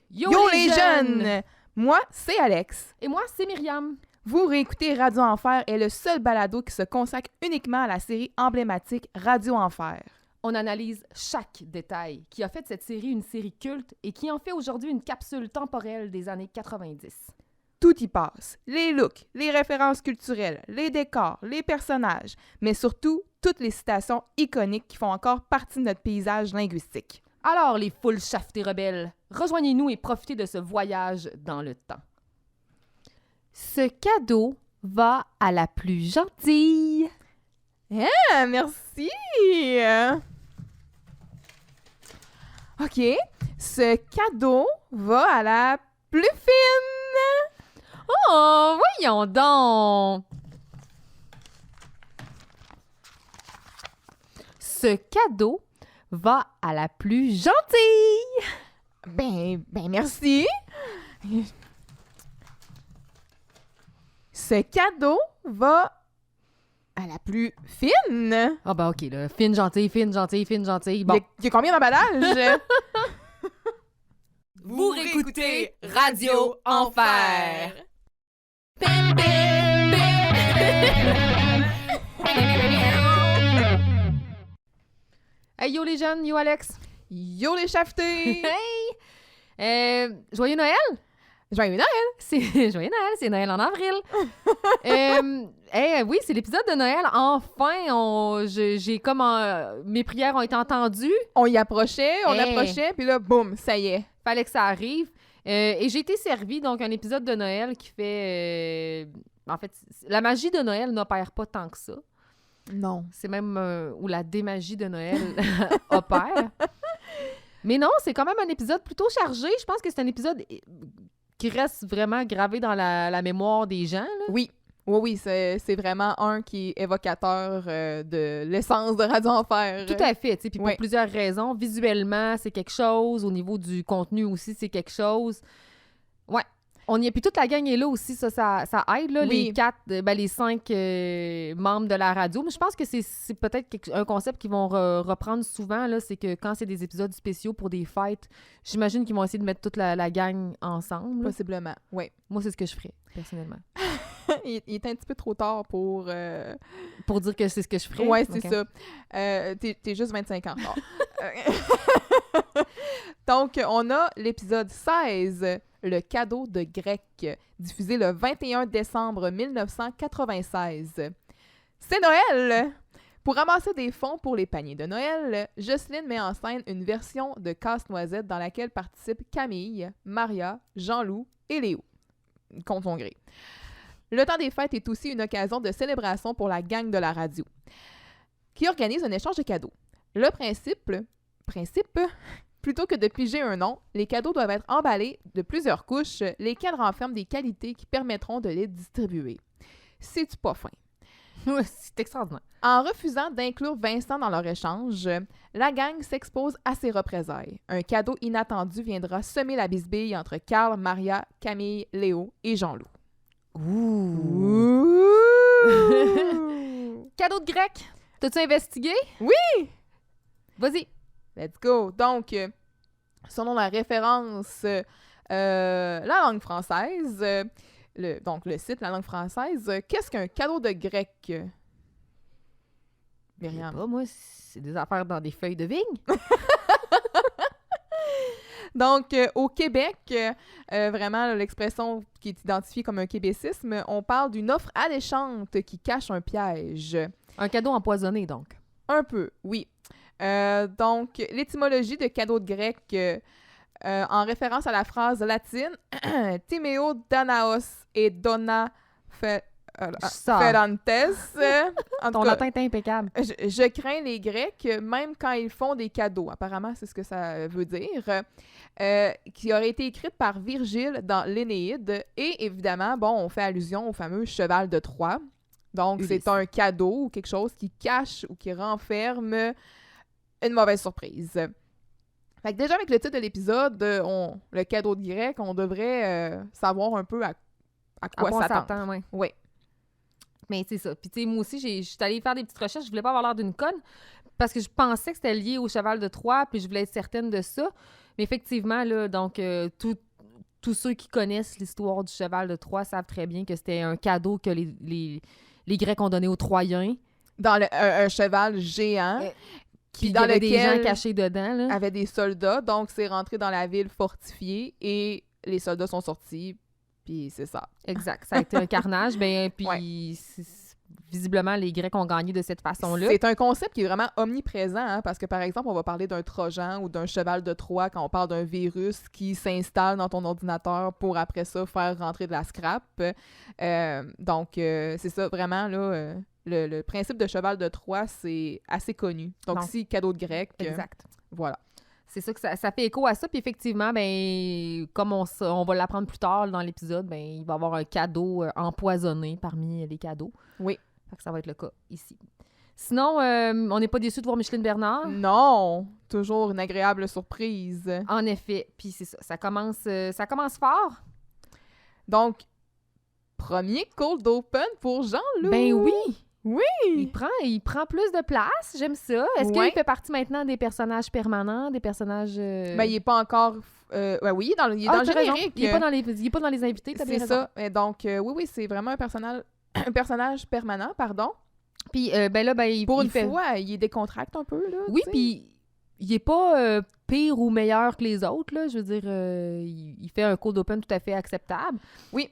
Yo les jeunes! Moi, c'est Alex. Et moi, c'est Myriam. Vous réécoutez Radio Enfer est le seul balado qui se consacre uniquement à la série emblématique Radio Enfer. On analyse chaque détail qui a fait de cette série une série culte et qui en fait aujourd'hui une capsule temporelle des années 90. Tout y passe. Les looks, les références culturelles, les décors, les personnages, mais surtout toutes les citations iconiques qui font encore partie de notre paysage linguistique. Alors, les foules chaftées rebelles, rejoignez-nous et profitez de ce voyage dans le temps. Ce cadeau va à la plus gentille. Ah, merci! OK. Ce cadeau va à la plus fine. Oh, voyons donc! Ce cadeau va à la plus gentille. Ben, merci. Ce cadeau va à la plus fine. Ah ben ok, là. Fine, gentille, fine, gentille, fine, gentille. Bon. Il y a combien d'emballages? Vous réécoutez Radio Enfer. Hey, yo les jeunes, yo Alex. Yo les chafetés! Hey! Joyeux Noël! Joyeux Noël! C'est Joyeux Noël, c'est Noël en avril. Oui, c'est l'épisode de Noël. Enfin, j'ai comme mes prières ont été entendues. On y approchait, Hey. approchait, puis là, boum, ça y est. Fallait que ça arrive. Et j'ai été servie, donc, un épisode de Noël qui fait... en fait, la magie de Noël n'opère pas tant que ça. Non. C'est même où la démagie de Noël opère. Mais non, c'est quand même un épisode plutôt chargé. Je pense que c'est un épisode qui reste vraiment gravé dans la mémoire des gens, là. Oui. Oui, c'est vraiment un qui est évocateur de l'essence de Radio Enfer. Tout à fait, tu sais, puis pour Ouais. plusieurs raisons. Visuellement, c'est quelque chose. Au niveau du contenu aussi, c'est quelque chose. Ouais. On y est. Puis toute la gang est là aussi, ça aide, là, Oui. les 5 membres de la radio. Mais je pense que c'est peut-être un concept qu'ils vont reprendre souvent, là, c'est que quand c'est des épisodes spéciaux pour des fêtes, j'imagine qu'ils vont essayer de mettre toute la gang ensemble. là. Possiblement, oui. Moi, c'est ce que je ferais, personnellement. il est un petit peu trop tard pour... Pour dire que c'est ce que je ferais. Ouais, c'est Ok. ça. T'es juste 25 ans tard. Donc, on a l'épisode 16, Le cadeau de Grec, diffusé le 21 décembre 1996. C'est Noël! Pour ramasser des fonds pour les paniers de Noël, Jocelyne met en scène une version de Casse-Noisette dans laquelle participent Camille, Maria, Jean-Loup et Léo, contre son gré. Le temps des fêtes est aussi une occasion de célébration pour la gang de la radio, qui organise un échange de cadeaux. Le principe, plutôt que de piger un nom, les cadeaux doivent être emballés de plusieurs couches, lesquelles renferment des qualités qui permettront de les distribuer. C'est-tu pas fin? Ouais, c'est extraordinaire. En refusant d'inclure Vincent dans leur échange, la gang s'expose à ses représailles. Un cadeau inattendu viendra semer la bisbille entre Carl, Maria, Camille, Léo et Jean-Loup. Ouh! Cadeau de grec. T'as-tu investigué? Oui! Vas-y. Let's go! Donc, selon la référence La langue française, donc le site La langue française, qu'est-ce qu'un cadeau de grec? Je sais Myriam. pas, moi, c'est des affaires dans des feuilles de vigne. Donc, au Québec, vraiment, là, l'expression qui est identifiée comme un québécisme, on parle d'une offre alléchante qui cache un piège. Un cadeau empoisonné, donc. Un peu, oui. Donc, l'étymologie de cadeau de grec, en référence à la phrase latine « Timeo Danaos et Dona Ça. Ferantes ». En Ton tout cas, latin est impeccable. je crains les Grecs, même quand ils font des cadeaux. Apparemment, c'est ce que ça veut dire. Qui aurait été écrite par Virgile dans l'Énéide. Et évidemment, bon, on fait allusion au fameux cheval de Troie. Donc, Ulysse. c'est un cadeau ou quelque chose qui cache ou qui renferme une mauvaise surprise. Fait que déjà, avec le titre de l'épisode, le cadeau de grec, on devrait savoir un peu à quoi on s'attendre. s'attend, ouais. Oui. Mais c'est ça. Puis, tu sais, moi aussi, je suis allée faire des petites recherches. Je voulais pas avoir l'air d'une conne parce que je pensais que c'était lié au cheval de Troie, puis je voulais être certaine de ça. Mais effectivement, là, donc, tous ceux qui connaissent l'histoire du cheval de Troie savent très bien que c'était un cadeau que les Grecs ont donné aux Troyens. Dans un cheval géant. Puis dans il y avait des gens lequel cachés dedans. Là. avait des soldats, donc c'est rentré dans la ville fortifiée et les soldats sont sortis, puis c'est ça. Exact. Ça a été un carnage. Puis Ouais. visiblement, les Grecs ont gagné de cette façon-là. C'est un concept qui est vraiment omniprésent, hein, parce que par exemple, on va parler d'un Trojan ou d'un cheval de Troie quand on parle d'un virus qui s'installe dans ton ordinateur pour après ça faire rentrer de la scrap. Donc, c'est ça, vraiment, là, le principe de cheval de Troie, c'est assez connu. Donc, si cadeau de grec, Exact. voilà. C'est ça que ça fait écho à ça. Puis effectivement, comme on va l'apprendre plus tard dans l'épisode, il va y avoir un cadeau empoisonné parmi les cadeaux. Oui. Fait que ça va être le cas ici. Sinon, on n'est pas déçus de voir Micheline Bernard. Non! Toujours une agréable surprise. En effet. Puis c'est ça. Ça commence fort. Donc, premier cold open pour Jean-Loup. Ben oui! Oui! Il prend plus de place. J'aime ça. Est-ce Ouais. qu'il fait partie maintenant des personnages permanents, des personnages... Ben, il n'est pas encore... oui, il est dans le t'as raison. générique. Il n'est pas dans les invités, t'as bien C'est raison. ça. Et donc, oui, c'est vraiment un personnage permanent, pardon. Puis, Pour une fait... fois, il est décontracté un peu, là. Oui, tu sais. puis il est pas pire ou meilleur que les autres, là. Je veux dire, il fait un cold open tout à fait acceptable. Oui.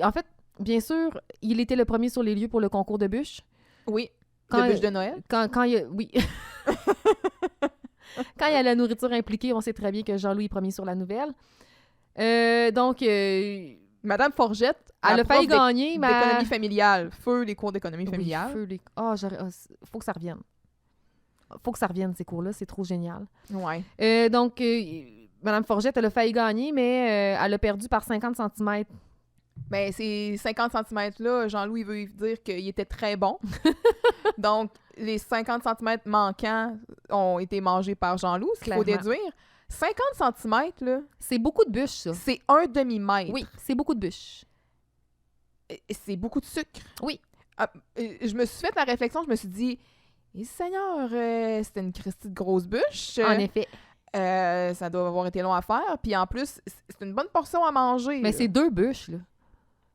En fait, bien sûr, il était le premier sur les lieux pour le concours de bûches. Oui, Quand- de bûche de Noël. Quand il y a... Oui. Quand il y a la nourriture impliquée, on sait très bien que Jean-Louis est premier sur la nouvelle. Donc, Madame Forgette, elle la a failli prof gagner, mais... d'économie familiale. Feu les cours d'économie Oui, familiale. feu les- Ah, faut que ça revienne. Faut que ça revienne, ces cours-là. C'est trop génial. Ouais. Donc, Madame Forgette, elle a failli gagner, mais elle a perdu par 50 cm. Ben, ces 50 cm-là, Jean-Louis veut dire qu'il était très bon. Donc, les 50 cm manquants ont été mangés par Jean-Loup, ce qu'il faut Clairement. déduire. 50 cm, là, C'est beaucoup de bûches, ça. c'est un demi-mètre. Oui, c'est beaucoup de bûches. Et c'est beaucoup de sucre. Oui. Je me suis fait la réflexion, je me suis dit, eh, Seigneur, c'était une Christie de grosse bûche. En effet. Ça doit avoir été long à faire. Puis en plus, c'est une bonne portion à manger. Mais là. c'est 2 bûches, là.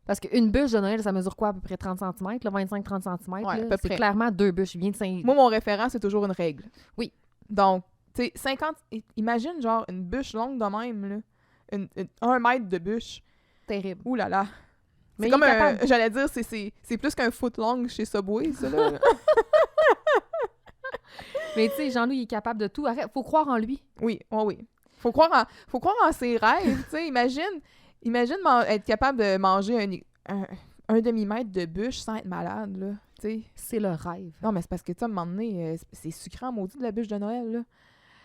Parce qu'une bûche de Noël, ça mesure quoi? À peu près 30 cm, 25-30 cm. Ouais, à peu C'est près. clairement 2 bûches. Bien de 5... Moi, mon référent, c'est toujours une règle. Oui. Donc, tu sais, 50... Imagine, genre, une bûche longue de même, là. 1 mètre de bûche. Terrible. Ouh là là. Mais C'est il comme est un... capable. J'allais dire, c'est plus qu'un foot long chez Subway, ça, là. Mais tu sais, Jean-Louis, il est capable de tout. Arrête, faut croire en lui. Oui, oui. Faut croire en ses rêves, tu sais. Imagine être capable de manger un demi-mètre de bûche sans être malade, là. Tu sais. C'est le rêve. Non, mais c'est parce que, tu sais, à un moment donné, c'est sucré en maudit de la bûche de Noël, là.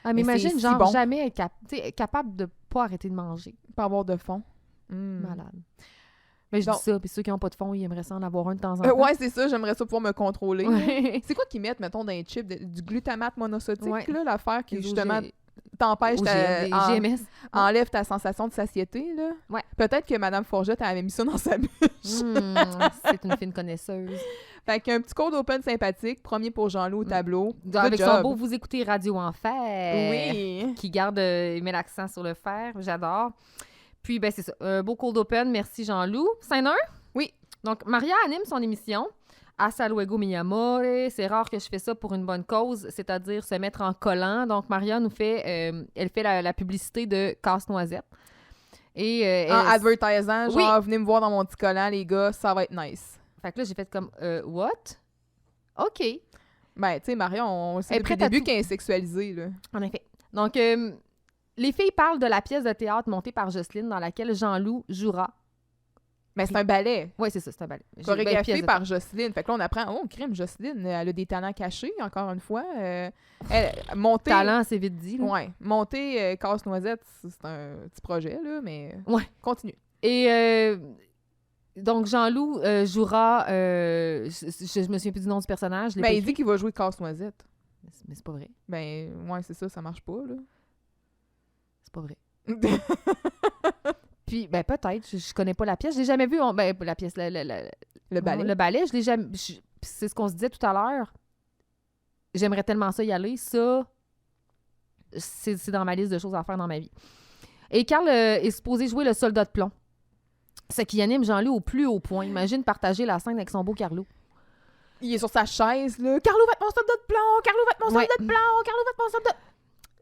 Ah, Mais mais imagine, c'est si genre, bon. jamais être capable de pas arrêter de manger. Pas avoir de fond. Malade. Mais je Donc- dis ça, puis ceux qui n'ont pas de fond, ils aimeraient ça en avoir un de temps en temps. Ouais, c'est ça, j'aimerais ça pouvoir me contrôler. là. Ouais. C'est quoi qu'ils mettent, mettons, dans les chips? Du glutamate monosodique, Ouais. là, l'affaire qui, Les justement, OG t'empêche des GMS. enlève ta sensation de satiété, là. Ouais. Peut-être que Madame Forgette elle avait mis ça dans sa bûche. C'est une fine connaisseuse. Fait qu'un petit code open sympathique, premier pour Jean-Loup au tableau. Good Avec job. son beau Vous écoutez Radio Enfer. Oui. Qui garde, il met l'accent sur le fer. J'adore. Puis, ben c'est ça. Un beau cold open. Merci, Jean-Loup. Scène 1? Oui. Donc, Maria anime son émission. Hasta luego, mi amore. C'est rare que je fais ça pour une bonne cause, c'est-à-dire se mettre en collant. Donc, Maria nous fait... elle fait la publicité de Casse-Noisette. Et, En advertisant, Oui. genre, venez me voir dans mon petit collant, les gars, ça va être nice. Fait que là, j'ai fait comme... What? OK. Ben, tu sais, Marion, on sait Elle est depuis le prête à début tout. qu'elle est sexualisée, là. En effet. Donc, les filles parlent de la pièce de théâtre montée par Jocelyne dans laquelle Jean-Loup jouera. Mais c'est un ballet. Oui, c'est ça, c'est un ballet. Chorégraphié pièce de par Jocelyne. Fait que là, on apprend, oh, crime, Jocelyne, elle a des talents cachés, encore une fois. Monter... talent, c'est vite dit. Là. Ouais. Monter Casse-Noisette, c'est un petit projet, là, mais... Ouais. Continue. Et donc, Jean-Loup jouera... je me souviens plus du nom du personnage. je l'ai Ben, pas il écrit. dit qu'il va jouer Casse-Noisette. Mais c'est pas vrai. Ben, ouais, c'est ça marche pas, là. C'est pas vrai. Puis, ben peut-être, je connais pas la pièce. Je l'ai jamais vue. Ben, la pièce, Le ballet. Le ballet, je l'ai jamais... c'est ce qu'on se disait tout à l'heure. J'aimerais tellement ça y aller. Ça, c'est dans ma liste de choses à faire dans ma vie. Et Carl est supposé jouer le soldat de plomb. Ce qui anime Jean-Loup au plus haut point. Imagine partager la scène avec son beau Carlo. Il est sur sa chaise, là. Carlo va être mon soldat de plomb! Carlo va être mon soldat de plomb! Carlo va être mon soldat...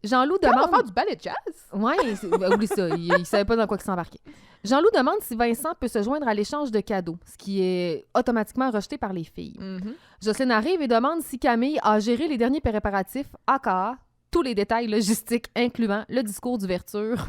Jean-Loup Carlo demande... va faire du ballet jazz? Oui, oublie ça. Il savait pas dans quoi il s'embarquait. Jean-Loup demande si Vincent peut se joindre à l'échange de cadeaux, ce qui est automatiquement rejeté par les filles. Jocelyne arrive et demande si Camille a géré les derniers préparatifs, aka tous les détails logistiques, incluant le discours d'ouverture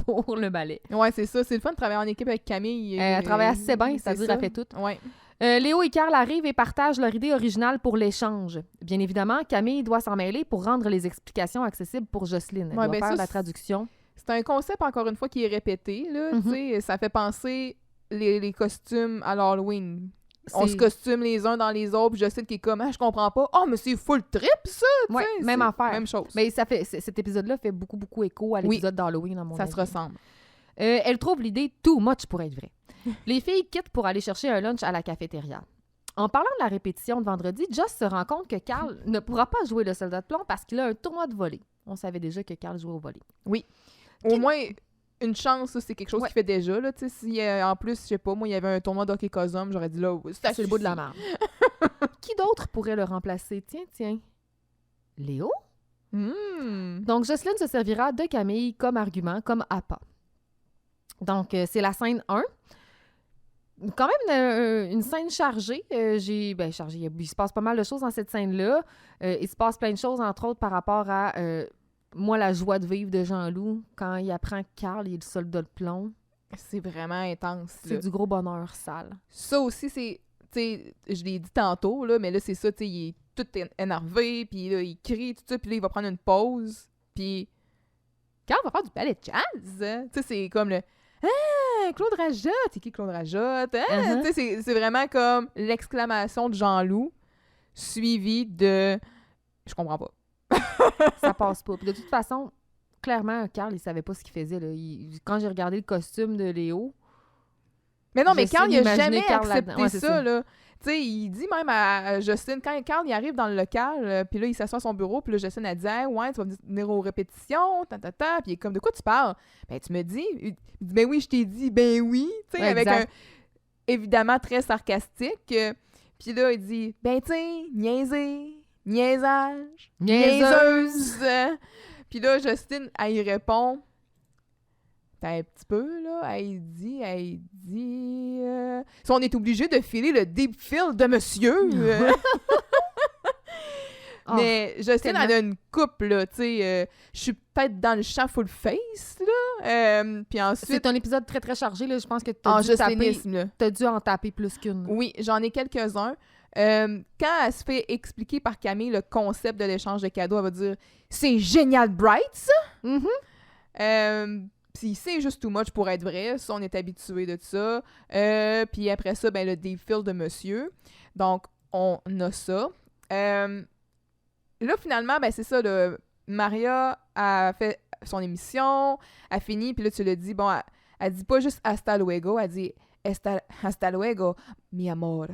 pour le ballet. Ouais, c'est ça. C'est le fun de travailler en équipe avec Camille. Elle travaille assez bien, c'est-à-dire elle fait tout. Ouais. Léo et Carl arrivent et partagent leur idée originale pour l'échange. Bien évidemment, Camille doit s'en mêler pour rendre les explications accessibles pour Jocelyne. Elle doit faire la traduction. C'est un concept, encore une fois, qui est répété. Là, ça fait penser les costumes à l'Halloween. On se costume les uns dans les autres, puis Jocelyne qui est comme « Ah, je comprends pas. Oh, mais c'est full trip, ça! » Ouais, même affaire. Même chose. Mais cet épisode-là fait beaucoup écho à l'épisode d'Halloween, à mon avis. Ça se ressemble. Elle trouve l'idée too much pour être vraie. Les filles quittent pour aller chercher un lunch à la cafétéria. En parlant de la répétition de vendredi, Joss se rend compte que Carl ne pourra pas jouer le soldat de plomb parce qu'il a un tournoi de volley. On savait déjà que Carl jouait au volley. Oui. Au moins, une chance, ça, c'est quelque chose qu'il fait déjà. Là, si, en plus, je sais pas, moi, il y avait un tournoi d'hockey cosum, j'aurais dit là, c'est le bout de la merde. Qui d'autre pourrait le remplacer? Tiens. Léo? Donc, Jocelyne se servira de Camille comme argument, comme appât. Donc, c'est la scène 1. Quand même une scène chargée. Chargée. Il se passe pas mal de choses dans cette scène-là. Il se passe plein de choses, entre autres, par rapport à, moi, la joie de vivre de Jean-Loup quand il apprend que Carl est le soldat de plomb. C'est vraiment intense. C'est du gros bonheur sale. Ça aussi, c'est... je l'ai dit tantôt, là, mais là, c'est ça, il est tout énervé, puis là, il crie, tout ça, puis là, il va prendre une pause, puis Carl va faire du ballet jazz. C'est comme le... Ah, Claude Rajotte! C'est qui Claude Rajotte? C'est vraiment comme l'exclamation de Jean-Loup suivie de... Je comprends pas. Ça passe pas. Puis de toute façon, clairement, Carl, il savait pas ce qu'il faisait. Là. Quand j'ai regardé le costume de Léo... Mais non, mais Carl, il a jamais Carl accepté ça, là. Tu sais, il dit même à Jocelyne, quand Carl il arrive dans le local, puis là, il s'assoit à son bureau, puis là, Jocelyne a dit hey, « Ouais, tu vas venir aux répétitions, puis il est comme « De quoi tu parles? » Ben, tu me dis. Il dit « Ben oui, je t'ai dit, ben oui. » Tu sais, avec un... Évidemment, très sarcastique. Puis là, il dit « Ben, tu sais, niaiser, niaisage, niaiseuse. » Puis là, Jocelyne, elle y répond... un petit peu, là, elle dit, si on est obligé de filer le deep fill de monsieur. Mais Jocelyne, elle a une coupe, là, tu sais, je suis peut-être dans le champ full face, là. Puis ensuite... C'est un épisode très, très chargé, là, je pense que t'as dû en taper plus qu'une. Oui, j'en ai quelques-uns. Quand elle se fait expliquer par Camille le concept de l'échange de cadeaux, elle va dire « C'est génial bright, ça! Puis c'est juste too much pour être vrai. Ça, on est habitué de ça. Puis après ça, ben le deep fill de monsieur. Donc, on a ça. Là, finalement, ben c'est ça. Maria a fait son émission, a fini, puis là, tu l'as dit, bon, elle dit pas juste « hasta luego », elle dit « hasta luego, mi amor ».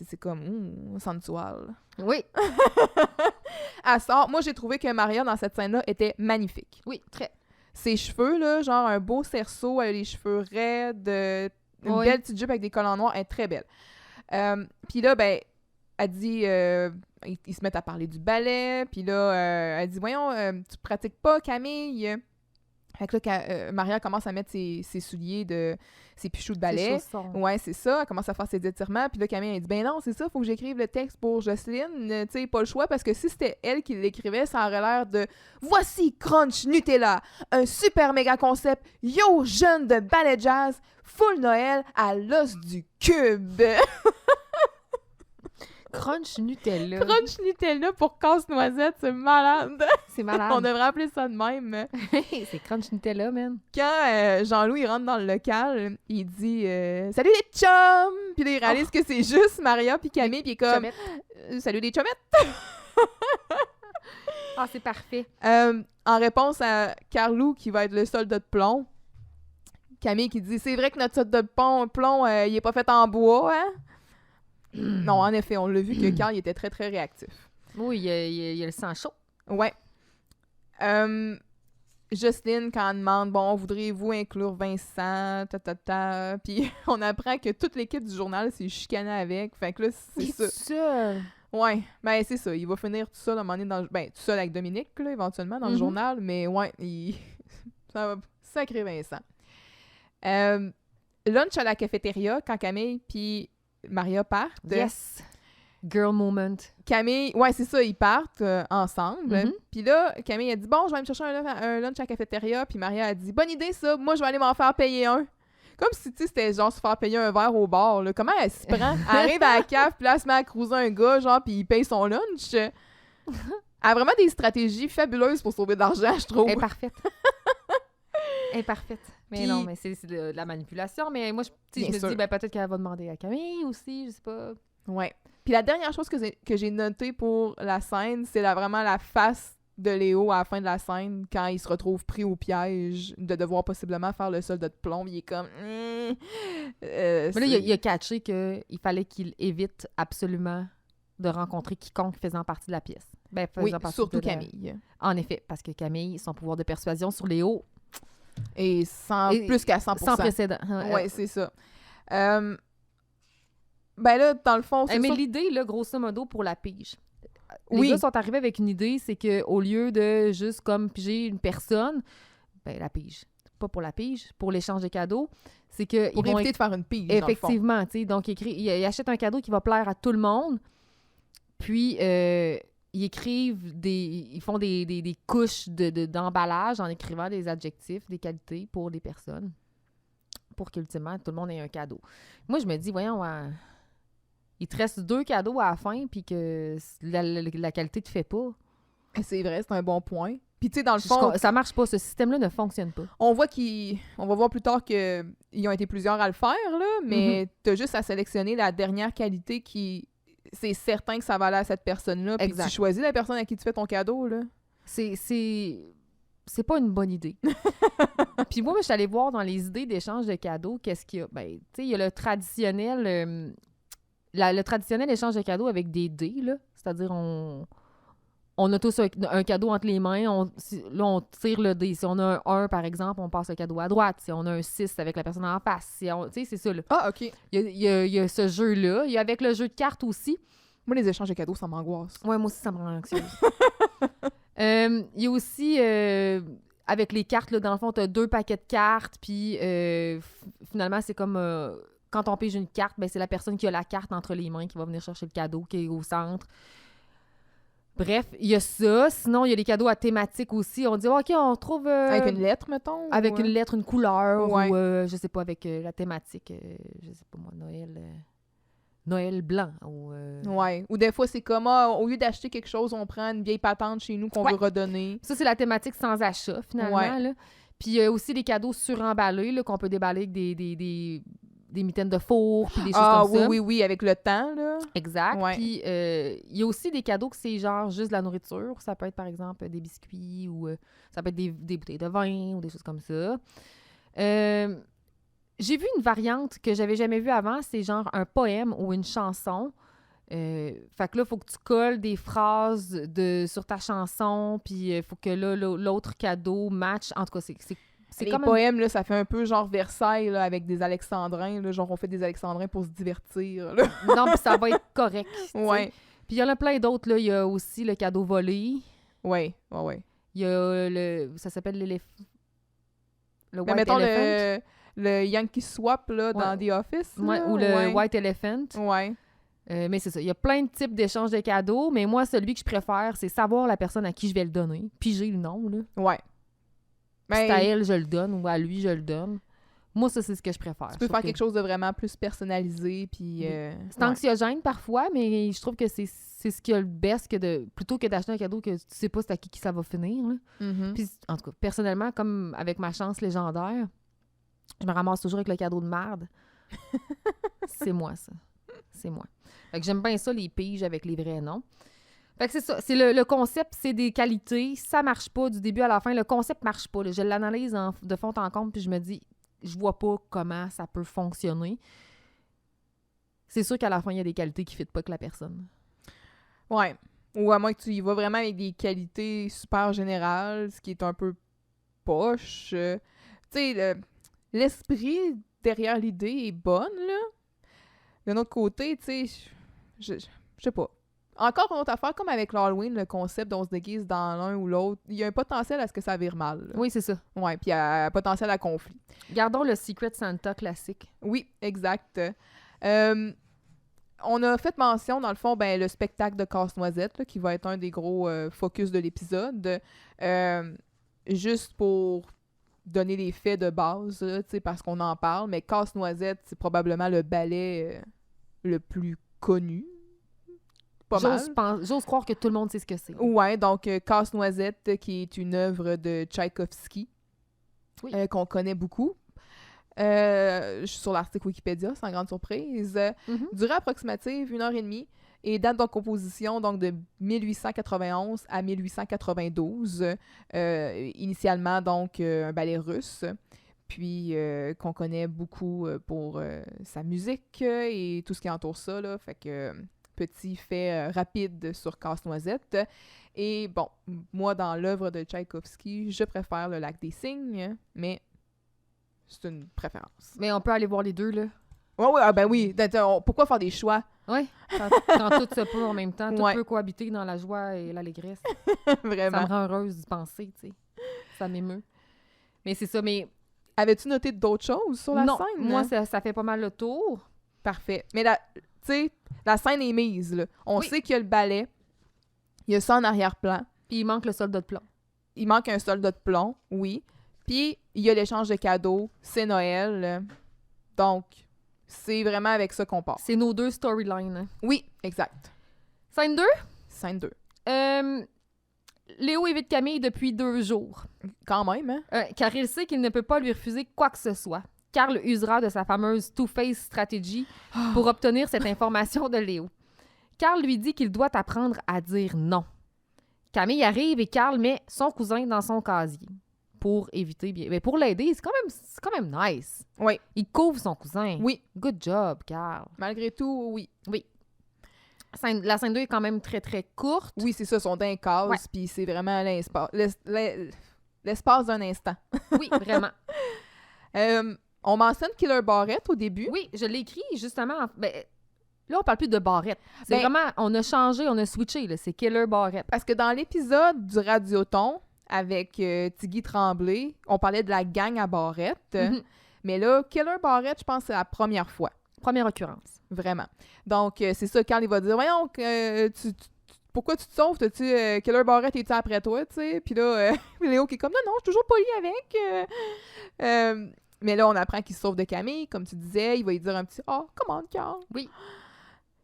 C'est comme sensual. Oui. Elle sort. Moi, j'ai trouvé que Maria, dans cette scène-là, était magnifique. Oui, très. Ses cheveux, là, genre un beau cerceau, elle a les cheveux raides, une belle petite jupe avec des collants noirs, elle est très belle. Puis là, ben, elle dit, ils se mettent à parler du ballet, puis là, elle dit, voyons, tu pratiques pas, Camille? Fait que là, Maria commence à mettre ses souliers, ses pichous de ballet. Ouais, c'est ça. Elle commence à faire ses étirements. Puis là, Camille, elle dit, ben non, c'est ça, faut que j'écrive le texte pour Jocelyne. Tu sais, pas le choix, parce que si c'était elle qui l'écrivait, ça aurait l'air de « Voici Crunch Nutella, un super méga concept, yo jeune de ballet jazz, full Noël à l'os du cube. » Crunch Nutella. Crunch Nutella pour casse-noisette, c'est malade. C'est malade. On devrait appeler ça de même. C'est Crunch Nutella, man. Quand Jean-Loup il rentre dans le local, il dit Salut les chums! Puis là, il réalise que c'est juste Maria puis Camille, puis il est comme Salut les chummettes! Ah, c'est parfait. En réponse à Carlou, qui va être le soldat de plomb, Camille qui dit C'est vrai que notre soldat de plomb, il est pas fait en bois, hein? Non, en effet, on l'a vu que Carl il était très, très réactif. Oui, il a le sang chaud. Ouais. Jocelyne, quand elle demande, bon, voudriez-vous inclure Vincent, puis on apprend que toute l'équipe du journal s'est chicanée avec, fait que là, c'est ça. Ça. Ouais, ben c'est ça, il va finir tout seul à un moment donné dans tout seul avec Dominique, là, éventuellement, dans le journal, mais ouais, ça va sacré Vincent. Lunch à la cafétéria, quand Camille puis Maria partent. Yes! Girl moment. Camille, ouais, c'est ça, ils partent ensemble. Puis là, Camille a dit, bon, je vais aller me chercher un lunch à la cafétéria. Puis Maria a dit, bonne idée ça, moi je vais aller m'en faire payer un. Comme si, tu sais, c'était genre se faire payer un verre au bar, là. Comment elle s'y prend? Elle arrive à la cave, puis là, elle se met à cruiser un gars, genre, puis il paye son lunch. Elle a vraiment des stratégies fabuleuses pour sauver de l'argent, je trouve. Elle est parfaite. Elle est parfaite. Mais Puis- non, mais c'est de la manipulation. Mais moi, je Bien me sûr. dis, ben, peut-être qu'elle va demander à Camille aussi, je sais pas. Ouais. Puis la dernière chose que j'ai notée pour la scène, c'est vraiment la face de Léo à la fin de la scène, quand il se retrouve pris au piège de devoir possiblement faire le soldat de plomb. Il est comme... Mais là, il a catché qu'il fallait qu'il évite absolument de rencontrer quiconque faisant partie de la pièce. Ben, faisant Oui, partie surtout de la- Camille. En effet, parce que Camille, son pouvoir de persuasion sur Léo, Et Et- plus qu'à 100%. sans précédent. Ouais, c'est ça. Ben là, dans le fond, c'est Mais sûr- l'idée, là, grosso modo, pour la pige. Les Oui. gars sont arrivés avec une idée, c'est qu'au lieu de juste comme piger une personne, ben la pige. Pas pour la pige, pour l'échange de cadeaux, c'est que pour ils vont éviter de faire une pige, dans le fond. effectivement, tu sais, donc ils achètent un cadeau qui va plaire à tout le monde, puis ils écrivent ils font des couches d'emballage en écrivant des adjectifs, des qualités pour les personnes, pour qu'ultimement tout le monde ait un cadeau. Moi, je me dis, voyons, il te reste 2 cadeaux à la fin, puis que la qualité te fait pas. C'est vrai, c'est un bon point. Puis tu sais, dans le fond, Ça marche pas, ce système-là ne fonctionne pas. on voit on va voir plus tard qu'ils ont été plusieurs à le faire, là, mais t'as juste à sélectionner la dernière qualité qui... C'est certain que ça va aller à cette personne-là. Puis Exact. tu choisis la personne à qui tu fais ton cadeau, là. C'est pas une bonne idée. Puis moi, je suis allée voir dans les idées d'échange de cadeaux, qu'est-ce qu'il y a? Ben, tu sais, il y a le traditionnel... le traditionnel échange de cadeaux avec des dés, là. C'est-à-dire, on a tous un cadeau entre les mains. Là, on tire le dé. Si on a un 1, par exemple, on passe le cadeau à droite. Si on a un 6 avec la personne en face. Tu sais, c'est ça, là. Ah, OK. Il y a ce jeu-là. Il y a avec le jeu de cartes aussi. Moi, les échanges de cadeaux, ça m'angoisse. Ouais, moi aussi, ça me rend anxieuse. Il y a aussi, avec les cartes, là, dans le fond, tu as 2 paquets de cartes, puis finalement, c'est comme quand on pige une carte, ben, c'est la personne qui a la carte entre les mains qui va venir chercher le cadeau, qui est au centre. Bref, il y a ça. Sinon, il y a les cadeaux à thématique aussi. On dit, OK, on trouve... Avec une lettre, mettons? avec ou, une lettre, une couleur, Ouais. ou je sais pas, avec la thématique, je sais pas moi, Noël blanc. Ou, Ouais. Ou des fois, c'est comme, au lieu d'acheter quelque chose, on prend une vieille patente chez nous qu'on Ouais. veut redonner. Ça, c'est la thématique sans achat, finalement. Ouais. Là. Puis il y a aussi des cadeaux suremballés là, qu'on peut déballer avec des mitaines de four, puis des choses Ah, comme ça. oui, avec le temps, là. Exact. Ouais. Puis il y a aussi des cadeaux que c'est genre juste de la nourriture. Ça peut être, par exemple, des biscuits ou ça peut être des bouteilles de vin ou des choses comme ça. J'ai vu une variante que j'avais jamais vue avant. C'est genre un poème ou une chanson. Fait que là, il faut que tu colles des phrases sur ta chanson, puis il faut que là, l'autre cadeau match. En tout cas, c'est Les comme poèmes, là, ça fait un peu genre Versailles, là, avec des alexandrins, là, genre on fait des alexandrins pour se divertir, là. Non, puis ça va être correct. tu sais. Ouais. Puis il y en a plein d'autres, là. Il y a aussi le cadeau volé. Ouais. Il y a ça s'appelle l'éléphant. Le Mais white mettons elephant. le Yankee Swap, là, dans Ouais. The Office. Ouais, là, ou le ouais. white elephant. Ouais. Mais c'est ça. Il y a plein de types d'échanges de cadeaux, mais moi, celui que je préfère, c'est savoir la personne à qui je vais le donner. Piger le nom, là. Ouais. Puis c'est Ben, à elle, je le donne, ou à lui, je le donne. Moi, ça, c'est ce que je préfère. tu peux faire quelque chose de vraiment plus personnalisé, puis... C'est ouais. anxiogène parfois, mais je trouve que c'est ce qu'il y a le best plutôt que d'acheter un cadeau que tu sais pas c'est à qui ça va finir. Là. Mhm. Puis, en tout cas, personnellement, comme avec ma chance légendaire, je me ramasse toujours avec le cadeau de merde. C'est moi, ça. C'est moi. Fait que j'aime bien ça, les piges avec les vrais noms. Fait que c'est ça. C'est le concept, c'est des qualités. Ça marche pas du début à la fin. Le concept marche pas. Là. Je l'analyse de fond en comble, puis je me dis, je vois pas comment ça peut fonctionner. C'est sûr qu'à la fin, il y a des qualités qui ne fitent pas avec la personne. Ouais. Ou à moins que tu y vas vraiment avec des qualités super générales, ce qui est un peu poche. Tu sais, l'esprit derrière l'idée est bonne, là. D'un autre côté, tu sais, je sais pas. Encore une autre affaire, comme avec l'Halloween, le concept d'on se déguise dans l'un ou l'autre, il y a un potentiel à ce que ça vire mal. Là. Oui, c'est ça. Ouais, puis il y a un potentiel à conflit. Gardons le Secret Santa classique. Oui, exact. On a fait mention, dans le fond, ben, le spectacle de Casse-Noisette, là, qui va être un des gros focus de l'épisode. Juste pour donner les faits de base, là, parce qu'on en parle, mais Casse-Noisette, c'est probablement le ballet le plus connu. Pas mal. J'ose croire que tout le monde sait ce que c'est. Ouais, donc Casse-Noisette, qui est une œuvre de Tchaïkovski, oui. Qu'on connaît beaucoup. Je suis sur l'article Wikipédia, sans grande surprise. Durée approximative, 1h30. Et date de composition, donc de 1891 à 1892. Initialement, donc, un ballet russe. Puis, qu'on connaît beaucoup pour sa musique et tout ce qui entoure ça. Là. Fait que, petit fait rapide sur Casse-Noisette. Et bon, moi, dans l'œuvre de Tchaïkovski, je préfère Le Lac des Cygnes, mais c'est une préférence. Mais on peut aller voir les deux, là. Oui, ben oui. Pourquoi faire des choix? Oui, quand tout se peut en même temps, tout peut cohabiter dans la joie et l'allégresse. Vraiment. Ça me rend heureuse d'y penser, tu sais. Ça m'émeut. Mais c'est ça, mais... Avais-tu noté d'autres choses sur la scène? Non, moi, ça fait pas mal le tour. Parfait. Mais tu sais, la scène est mise, là. On sait qu'il y a le ballet. Il y a ça en arrière-plan. Puis il manque le soldat de plomb. Il manque un soldat de plomb, oui. Puis il y a l'échange de cadeaux. C'est Noël. Donc, c'est vraiment avec ça qu'on part. C'est nos deux storylines. Hein. Oui, exact. Scène 2? Scène 2. Léo évite Camille depuis 2 jours. Quand même, hein? Car il sait qu'il ne peut pas lui refuser quoi que ce soit. Carl usera de sa fameuse two-face stratégie pour obtenir cette information de Léo. Carl lui dit qu'il doit apprendre à dire non. Camille arrive et Carl met son cousin dans son casier pour éviter bien. Mais pour l'aider, c'est quand même nice. Oui. Il couvre son cousin. Oui. Good job, Carl. Malgré tout, oui. Oui. La scène 2 est quand même très, très courte. Oui, c'est ça, son d'un case, puis c'est vraiment l'espace d'un instant. Oui, vraiment. On mentionne Killer Barrett au début. Oui, je l'ai écrit justement. Là, on parle plus de Barrett. C'est vraiment, on a changé, on a switché. Là, c'est Killer Barrett. Parce que dans l'épisode du Radioton avec Tiggy Tremblay, on parlait de la gang à Barrett. Mais là, Killer Barrett, je pense que c'est la première fois. Première occurrence. Vraiment. Donc, c'est ça, Carl, il va dire « Voyons, pourquoi tu te sauves? T'as-tu Killer Barrett est-tu après toi? » Tu sais? Puis là, Léo qui est comme « Non, je suis toujours poli avec. » Mais là, on apprend qu'il se sauve de Camille, comme tu disais. Il va lui dire un petit « Oh, come on, Carl. » Oui.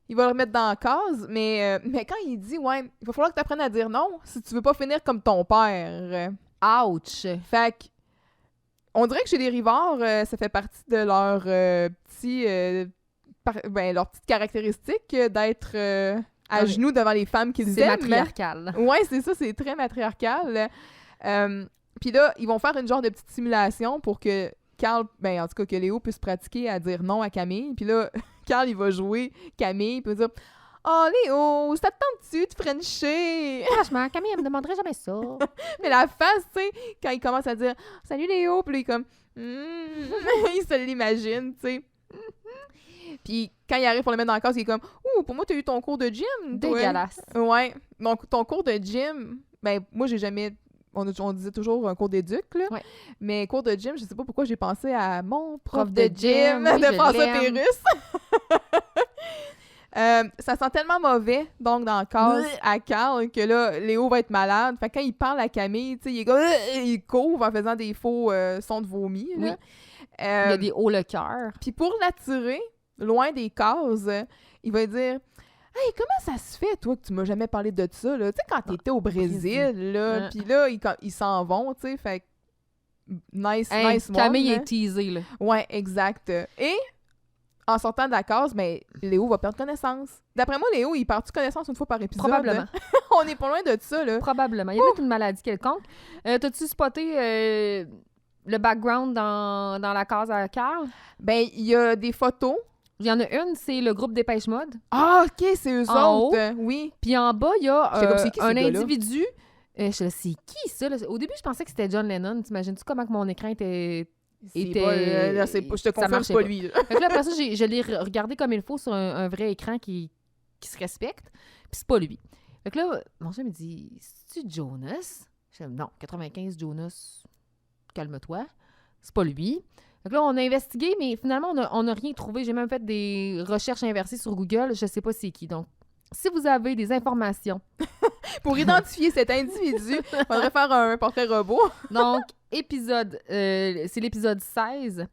Il va le remettre dans la case, mais quand il dit « Ouais, il va falloir que tu apprennes à dire non si tu veux pas finir comme ton père. » Ouch! Fait que, on dirait que chez les Rivard, ça fait partie de leur leur petite caractéristique d'être à genoux devant les femmes qu'ils aiment. C'est matriarcal. Ouais, c'est ça, c'est très matriarcal. Puis là, ils vont faire une genre de petite simulation pour que Carl, en tout cas que Léo puisse pratiquer à dire non à Camille. Puis là, Carl, il va jouer Camille, puis il va dire « Oh, Léo, ça te tente-tu de frencher? » Franchement, Camille, elle me demanderait jamais ça. Mais la face, tu sais, quand il commence à dire « Salut Léo », puis là, il est comme il se l'imagine, tu sais. Puis quand il arrive pour le mettre dans la case, il est comme « Ouh, pour moi, t'as eu ton cours de gym, toi. » Dégueulasse. Ouais. Donc, ton cours de gym, moi, j'ai jamais... On disait toujours un cours d'éduc, là. Ouais. Mais cours de gym, je sais pas pourquoi j'ai pensé à mon prof de gym oui, de François Pérusse. Ça sent tellement mauvais, donc, dans le cas à Carl, que là, Léo va être malade. Fait que quand il parle à Camille, tu sais, il couvre en faisant des faux sons de vomi. Là. Oui. Il a des hauts le cœur. Puis pour l'attirer, loin des cases, il va dire... Hey, comment ça se fait, toi, que tu m'as jamais parlé de ça, là? Tu sais, quand t'étais au Brésil, là, puis là, ils s'en vont, tu sais, fait nice one. Camille est teasée, là. Ouais, exact. Et, en sortant de la case, Léo va perdre connaissance. D'après moi, Léo, il perd connaissance une fois par épisode. Probablement. On est pas loin de ça, là. Probablement. Il y avait une maladie quelconque. T'as-tu spoté le background dans la case à Carl? Il y a des photos Il y en a une, c'est le groupe Dépêche Mode. Ah, OK, c'est eux En autres. haut. Oui. Puis en bas, il y a J'étais comme, c'est qui, ces un gars-là? individu. Je sais, c'est qui ça? Là? Au début, je pensais que c'était John Lennon. T'imagines-tu comment que mon écran était... C'est était- pas, là, je te ça confirme, marchait c'est pas pas. lui. là. Fait que là, après ça, je l'ai regardé comme il faut sur un vrai écran qui se respecte. Puis c'est pas lui. Fait que là, mon chum me dit, c'est-tu Jonas? Je dis, non, 95 Jonas, calme-toi. C'est pas lui. Fait que là, on a investigué, mais finalement, on n'a rien trouvé. J'ai même fait des recherches inversées sur Google. Je sais pas c'est qui. Donc, si vous avez des informations. Pour identifier cet individu, il faudrait faire un portrait robot. Donc, c'est l'épisode 16.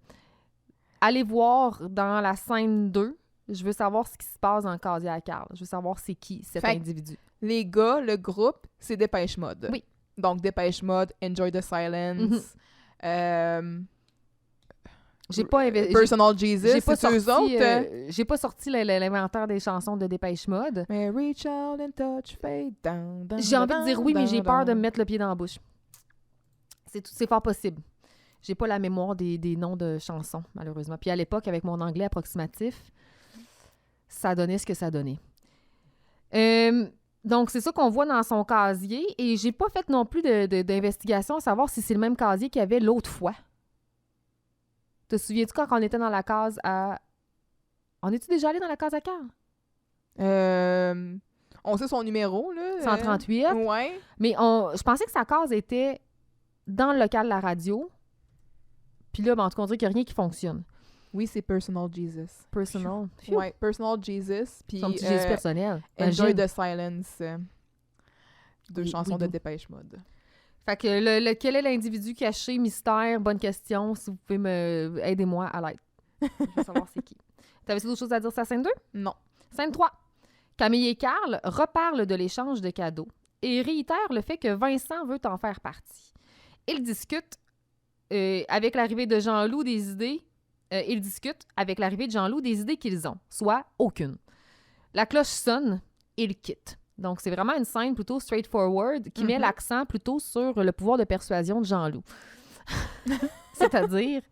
Allez voir dans la scène 2. Je veux savoir ce qui se passe dans le casier à Carl. Je veux savoir c'est qui cet Fait que- individu. Les gars, le groupe, c'est Dépêche Mode. Oui. Donc, Dépêche Mode, Enjoy the Silence. J'ai pas Personal Jesus, j'ai pas c'est eux sorti, autres. j'ai pas sorti l'inventaire des chansons de Dépêche Mode. Mais reach out and touch fade down, down, J'ai envie de down, dire oui, mais down, j'ai peur de down. me mettre le pied dans la bouche. C'est fort possible. J'ai pas la mémoire des noms de chansons, malheureusement. Puis à l'époque, avec mon anglais approximatif, ça donnait ce que ça donnait. Donc, c'est ça qu'on voit dans son casier. Et j'ai pas fait non plus d'investigation à savoir si c'est le même casier qu'il y avait l'autre fois. Te souviens-tu quand on était dans la case à... On est-tu déjà allé dans la case à Carl? On sait son numéro, là. 138. Ouais. Mais je pensais que sa case était dans le local de la radio. Puis là, ben, en tout cas, on dirait qu'il n'y a rien qui fonctionne. Oui, c'est Personal Jesus. Personal. Phew. Ouais, Personal Jesus. Puis Son petit Jésus personnel. Enjoy Imagine. the Silence. Deux Oui, chansons oui, de d'où? Dépêche Mode. Fait que quel est l'individu caché? Mystère, bonne question. Si vous pouvez aidez-moi à l'aide. Je veux savoir c'est qui. T'avais-tu d'autres choses à dire sur la scène 2? Non. Scène 3. Camille et Carl reparlent de l'échange de cadeaux et réitèrent le fait que Vincent veut en faire partie. Ils discutent avec l'arrivée de Jean-Loup des idées. Ils discutent avec l'arrivée de Jean-Loup des idées qu'ils ont, soit aucune. La cloche sonne, ils quittent. Donc, c'est vraiment une scène plutôt straightforward qui met l'accent plutôt sur le pouvoir de persuasion de Jean-Loup. C'est-à-dire...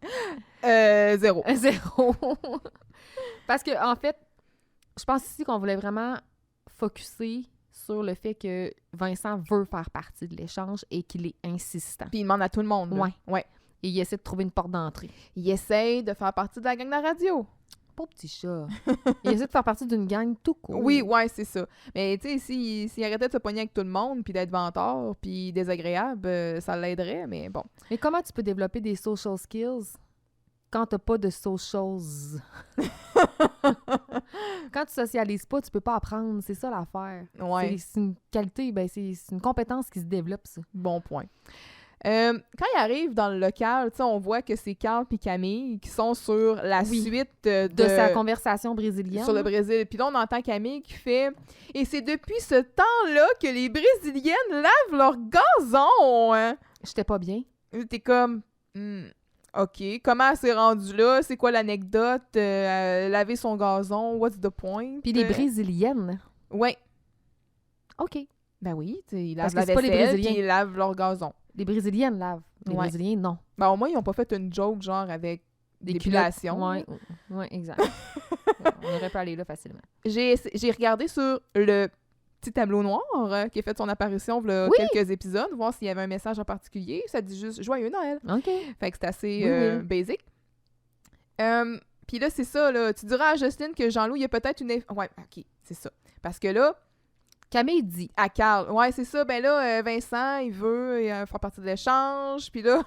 0. 0. Parce que en fait, je pense ici qu'on voulait vraiment focusser sur le fait que Vincent veut faire partie de l'échange et qu'il est insistant. Puis il demande à tout le monde. là. Ouais. Et il essaie de trouver une porte d'entrée. Il essaye de faire partie de la gang de la radio. Pauvre petit chat. Il essaie de faire partie d'une gang tout court. Oui, ouais, c'est ça. Mais tu sais, s'il arrêtait de se pogner avec tout le monde, puis d'être vantard, puis désagréable, ça l'aiderait, mais bon. Mais comment tu peux développer des social skills quand t'as pas de socials? Quand tu socialises pas, tu peux pas apprendre. C'est ça l'affaire. Ouais, C'est une qualité, ben c'est une compétence qui se développe, ça. bon point. Quand il arrive dans le local, tu sais, on voit que c'est Carl puis Camille qui sont sur la Oui. suite De sa conversation brésilienne. sur le Brésil. Puis là, on entend Camille qui fait « Et c'est depuis ce temps-là que les Brésiliennes lavent leur gazon! Hein? J'étais pas bien. » T'es comme OK, comment elle s'est rendue là? C'est quoi l'anecdote? Laver son gazon, what's the point? Puis les Brésiliennes. Ouais. OK. Ben oui, tu sais, ils Parce lavent que la c'est pas les vaisselle Brésiliens. puis ils lavent leur gazon. Les Brésiliennes lavent. Les Ouais. Brésiliens, non. Ben au moins, ils ont pas fait une joke genre avec Des dépilation. culottes. Ouais, exact. On aurait pu aller là facilement. J'ai regardé sur le petit tableau noir qui a fait son apparition il y a Oui! quelques épisodes, voir s'il y avait un message en particulier. Ça dit juste « Joyeux Noël OK. ». Fait que c'est assez Oui, oui. basic. Puis là, c'est ça, là. Tu diras à Justine que Jean-Loup, il y a peut-être une... Ouais, OK, c'est ça. Parce que là, Camille dit. à Carl, ouais, c'est ça, ben là, Vincent, il veut faire partie de l'échange, puis là,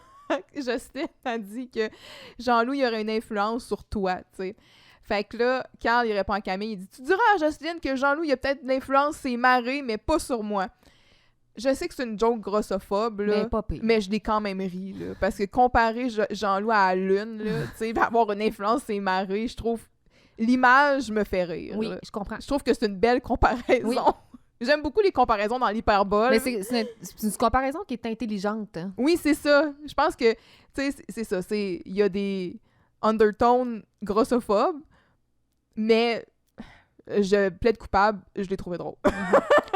Justine a dit que Jean-Loup, il aurait une influence sur toi, tu sais. Fait que là, Carl, il répond à Camille, il dit « Tu diras à Justine que Jean-Loup, il a peut-être une influence, c'est marré, mais pas sur moi. » Je sais que c'est une joke grossophobe, là. Mais pas pire. Mais je l'ai quand même ri, là. Parce que comparer Jean-Loup à la Lune, là, tu sais, avoir une influence, c'est marré, je trouve... L'image me fait rire. Oui, là. je comprends. Je trouve que c'est une belle comparaison. Oui. J'aime beaucoup les comparaisons dans l'hyperbole. Mais c'est une comparaison qui est intelligente. Hein. Oui, c'est ça. Je pense que, tu sais, c'est ça. Il y a des undertones grossophobes, mais je plaide coupable, je l'ai trouvé drôle.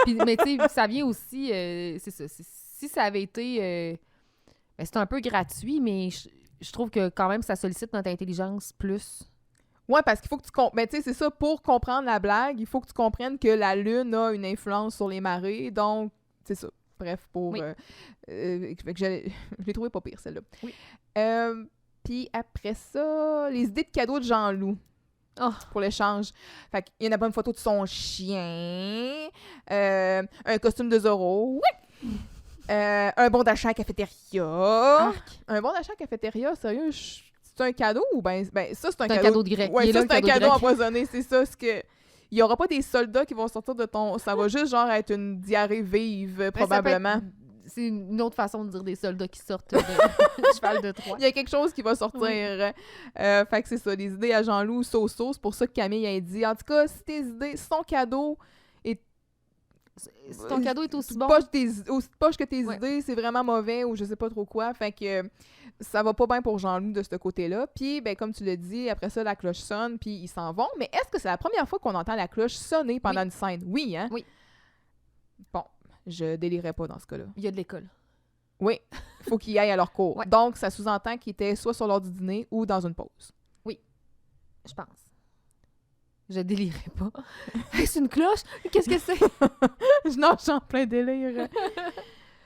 Puis, mais tu sais, ça vient aussi... c'est ça. Si ça avait été... ben, c'est un peu gratuit, mais je trouve que quand même, ça sollicite notre intelligence plus. Ouais, parce qu'il faut que tu ben, tu sais, c'est ça, pour comprendre la blague, il faut que tu comprennes que la Lune a une influence sur les marées, donc, c'est ça. Bref, pour... Oui. fait que je l'ai trouvé pas pire, celle-là. Oui. Puis après ça, les idées de cadeaux de Jean-Loup. Oh. Pour l'échange. Fait qu'il y en a pas une photo de son chien, un costume de Zorro, un bon d'achat à cafétéria. Un bon d'achat à cafétéria, sérieux, c'est un cadeau ou ben ça c'est un cadeau de grec. Ouais, Il est ça là, c'est un le cadeau grec. empoisonné, c'est ça, ce que il y aura pas des soldats qui vont sortir de ton, ça va juste genre être une diarrhée vive Ben, ça peut probablement. être- C'est une autre façon de dire des soldats qui sortent de cheval de Troie. Il y a quelque chose qui va sortir. Fait que c'est ça, les idées à Jean-Loup, so-so. C'est pour ça que Camille a dit, en tout cas, si tes idées, si ton cadeau Si ton cadeau est aussi bon... aussi poche que tes Ouais. idées, c'est vraiment mauvais ou je sais pas trop quoi. Fait que ça va pas bien pour Jean-Loup de ce côté-là. Puis, ben, comme tu l'as dit, après ça, la cloche sonne, puis ils s'en vont. Mais est-ce que c'est la première fois qu'on entend la cloche sonner pendant une scène? Oui, hein? Oui. Bon, je délirais pas dans ce cas-là. Il y a de l'école. Oui, il faut qu'ils aillent à leur cours. Ouais. Donc, ça sous-entend qu'ils étaient soit sur l'heure du dîner ou dans une pause. Je pense. Je délirais pas. Hey, c'est une cloche? Qu'est-ce que c'est? Non, je suis en plein délire.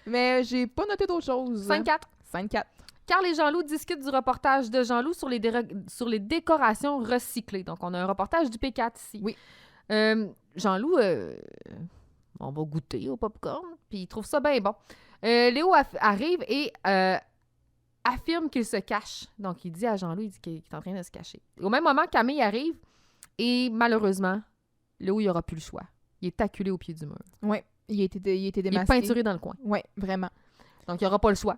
Mais j'ai pas noté d'autres choses. 5-4. 5-4. Carl et Jean-Loup discutent du reportage de Jean-Loup sur les décorations recyclées. Donc, on a un reportage du P4 ici. Oui. Jean-Loup, on va goûter au popcorn, puis il trouve ça bien bon. Léo arrive et affirme qu'il se cache. Donc, il dit à Jean-Loup, il dit qu'il est en train de se cacher. Au même moment, Camille arrive et malheureusement, Léo, il n'aura plus le choix. Il est acculé au pied du mur. Oui, il a été Il est démasqué. peinturé dans le coin. Oui, vraiment. Donc, il n'y aura pas le choix.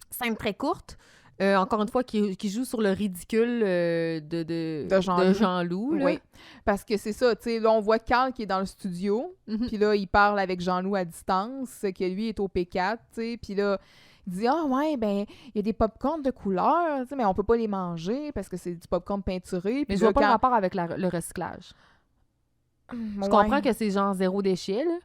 Scène très courte. Encore une fois, qui joue sur le ridicule de Jean-Loup. Là. Oui, parce que c'est ça, tu sais, là, on voit Carl qui est dans le studio, Mhm. puis là, il parle avec Jean-Loup à distance, que lui est au P4, tu sais, puis là, il dit « Ah ouais, ben, il y a des pop-corns de couleur, tu sais, mais on peut pas les manger parce que c'est du pop-corn peinturé. » Mais Puis je vois là, pas le quand- rapport avec le recyclage. Je Ouais. comprends que c'est genre zéro déchet, là.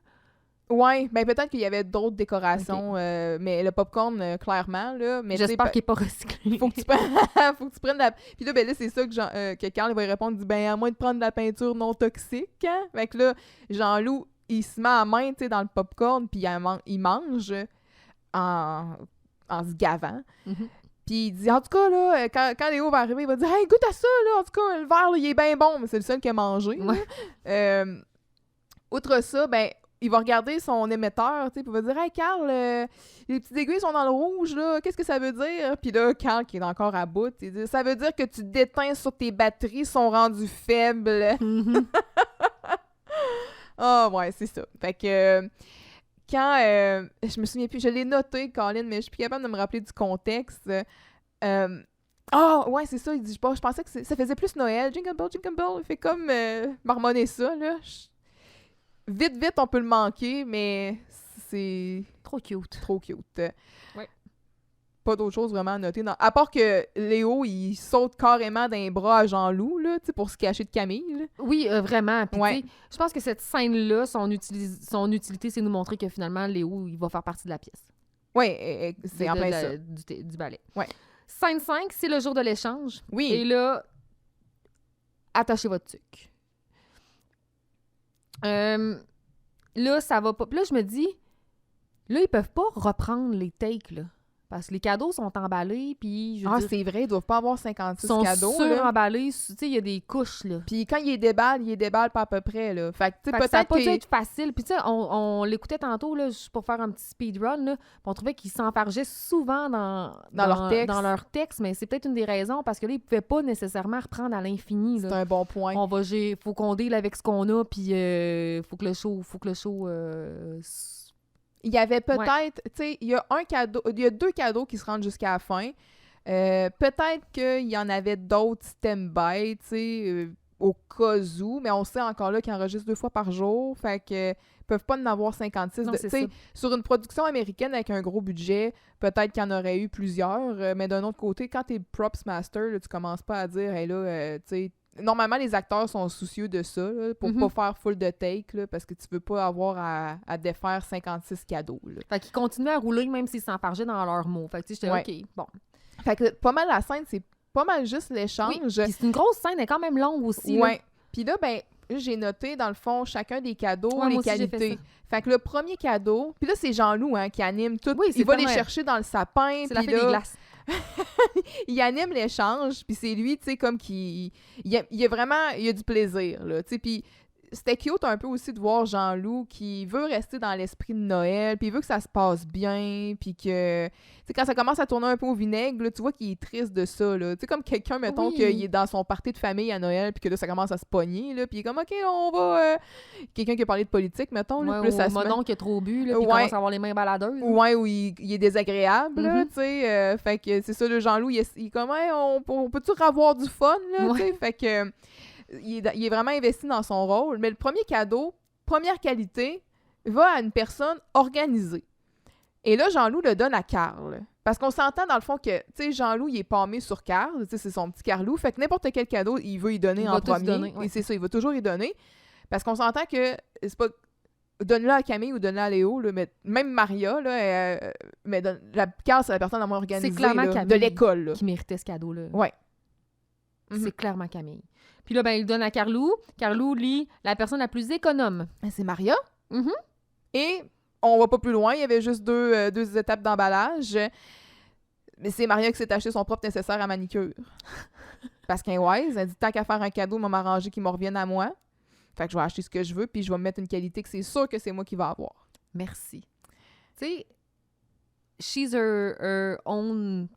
Ouais, ben peut-être qu'il y avait d'autres décorations, mais le popcorn, clairement, là. Mais tu sais, J'espère qu'il n'est pas recyclé. faut que tu prennes, faut que tu prennes la... Puis là, ben là, c'est ça que Carl va y répondre, il dit, ben à moins de prendre de la peinture non toxique, hein? Fait que là, Jean-Loup, il se met à main, tu sais, dans le popcorn, puis il mange en se gavant. Mhm. Puis il dit, en tout cas, là, quand Léo va arriver, il va dire, hey, goûte à ça, là, en tout cas, le verre, là, il est bien bon, mais c'est le seul qui a mangé. là. Ouais. Outre ça, ben, il va regarder son émetteur, tu sais, puis il va dire, hey, Carl, les petites aiguilles sont dans le rouge, là, qu'est-ce que ça veut dire? Puis là, Carl, qui est encore à bout, il dit, ça veut dire que tu déteins sur tes batteries sont rendues faibles. Mhm. Ah, ouais, c'est ça. Fait que quand je me souviens plus, je l'ai noté, Colin, mais je suis plus capable de me rappeler du contexte. Ouais, c'est ça. Il dit, je pensais que ça faisait plus Noël. Jingle Bell, Jingle Bell. Il fait comme marmonner ça, là. Vite, on peut le manquer, mais c'est Trop cute. trop cute. Ouais. Pas d'autre chose vraiment à noter. À part que Léo, il saute carrément d'un bras à Jean-Loup, là, tu sais, pour se cacher de Camille. Là. Oui, vraiment. Puis, Ouais. tu sais, je pense que cette scène-là, son utilité, c'est nous montrer que finalement, Léo, il va faire partie de la pièce. Ouais, c'est en plein ça. Du ballet. Ouais. Scène 5, c'est le jour de l'échange. Oui. Et là, attachez votre tuque. Là, ça va pas. Puis là, je me dis, là, ils peuvent pas reprendre les takes, là. Parce que les cadeaux sont emballés, puis je veux dire, C'est vrai, ils doivent pas avoir 56 ils sont cadeaux. Là. sur-emballés. Tu sais, il y a des couches, là. Puis quand il déballe pas à peu près, là. Fait que, tu sais, Fait que ça a peut-être pas dû que... être facile. Puis tu sais, on l'écoutait tantôt, là, juste pour faire un petit speedrun, là. Puis on trouvait qu'ils s'enfargeaient souvent dans leur texte, mais c'est peut-être une des raisons, parce que là, ils pouvaient pas nécessairement reprendre à l'infini, C'est là. un bon point. Faut qu'on deal avec ce qu'on a, puis faut que le show Il y avait peut-être... Tu sais, il y a 2 cadeaux qui se rendent jusqu'à la fin. Peut-être qu'il y en avait d'autres stand-by, tu sais, au cas où, mais on sait encore là qu'ils enregistrent 2 fois par jour, fait que ils peuvent pas en avoir 56. Non, Tu c'est sais, ça. sur une production américaine avec un gros budget, peut-être qu'il y en aurait eu plusieurs, mais d'un autre côté, quand t'es props master, là, tu commences pas à dire, hey là, tu sais, normalement, les acteurs sont soucieux de ça, là, pour pas faire full de take, là, parce que tu veux pas avoir à défaire 56 cadeaux, là. Fait qu'ils continuaient à rouler même s'ils s'enfargeaient dans leurs mots. Fait que tu sais, j'étais Ouais. OK, bon. Fait que pas mal la scène, c'est pas mal juste Oui, l'échange. puis c'est une grosse scène, elle est quand même longue aussi. là. Ouais. Puis là, ben, j'ai noté, dans le fond, chacun des cadeaux, Ouais, les moi aussi, j'ai fait qualités. Fait que le premier cadeau, puis là, c'est Jean-Loup qui anime tout. Oui, c'est il va les vraiment- chercher dans le sapin. C'est la puis fée des là, glaces. il anime l'échange, puis c'est lui, tu sais, comme qui... Il a vraiment... Il a du plaisir, là, tu sais, puis... C'était cute un peu aussi de voir Jean-Loup qui veut rester dans l'esprit de Noël, puis il veut que ça se passe bien, puis que... Tu sais, quand ça commence à tourner un peu au vinaigre, là, tu vois qu'il est triste de ça, là. Tu sais, comme quelqu'un, mettons, Oui. qu'il est dans son party de famille à Noël, puis que là, ça commence à se pogner, là, puis il est comme, OK, là, on va... Quelqu'un qui a parlé de politique, mettons, là, Ouais, puis là, ça se mon met... oncle qui a trop bu, là, puis il Ouais. commence à avoir les mains baladeuses. Ouais, où il est désagréable, là, Mhm. tu sais. Fait que c'est ça, le Jean-Loup, il est comme, hey, on peut-tu avoir du fun, là, tu sais. Fait que il est vraiment investi dans son rôle. Mais le premier cadeau, première qualité, va à une personne organisée. Et là, Jean-Loup le donne à Carl. Parce qu'on s'entend, dans le fond, que, tu sais, Jean-Loup, il est pâmé sur Carl, tu sais, c'est son petit Carlou. Fait que n'importe quel cadeau, il veut y donner Il en va tous premier. donner, ouais. Et c'est ça, il va toujours y donner. Parce qu'on s'entend que c'est pas... Donne-le à Camille ou donne-le à Léo, là, mais même Maria, là, mais Carl, c'est la personne la moins organisée clairement là, de Camille. l'école. Là. Qui méritait ce cadeau-là. Ouais. C'est clairement Camille. Puis là, ben, il le donne à Carlou. Carlou, lit la personne la plus économe. C'est Maria. Mhm. Et on va pas plus loin, il y avait juste deux étapes d'emballage. Mais c'est Maria qui s'est acheté son propre nécessaire à manicure. Parce qu'elle est wise, elle dit tant qu'à faire un cadeau, elle m'a arrangé qu'il me revienne à moi. Fait que je vais acheter ce que je veux, puis je vais me mettre une qualité que c'est sûr que c'est moi qui va avoir. Merci. Tu sais, she's her own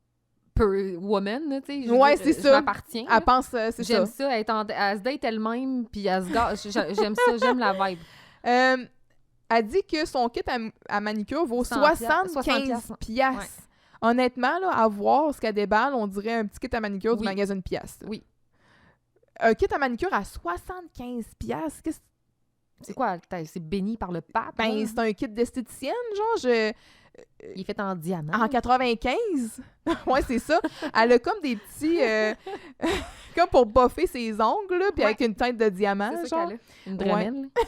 woman, là, tu sais. Ouais, c'est ça. Je m'appartiens. Elle pense, c'est ça. J'aime ça. Elle se date elle-même, puis elle se gâte. J'aime ça, j'aime la vibe. Elle dit que son kit à manicure vaut 100 75 piastres. Ouais. Honnêtement, là, à voir ce qu'elle déballe, on dirait un petit kit à manicure du Oui. magasin de piastres. Oui. Un kit à manicure à 75 piastres, qu'est-ce que C'est quoi? C'est béni par le pape? ben, là? c'est un kit d'esthéticienne, genre, Il est fait en diamant. en 95. Ouais, c'est ça. Elle a comme des petits... comme pour buffer ses ongles, là, puis Ouais. avec une tête de diamant, C'est ça genre. qu'elle a. Une dramène. là.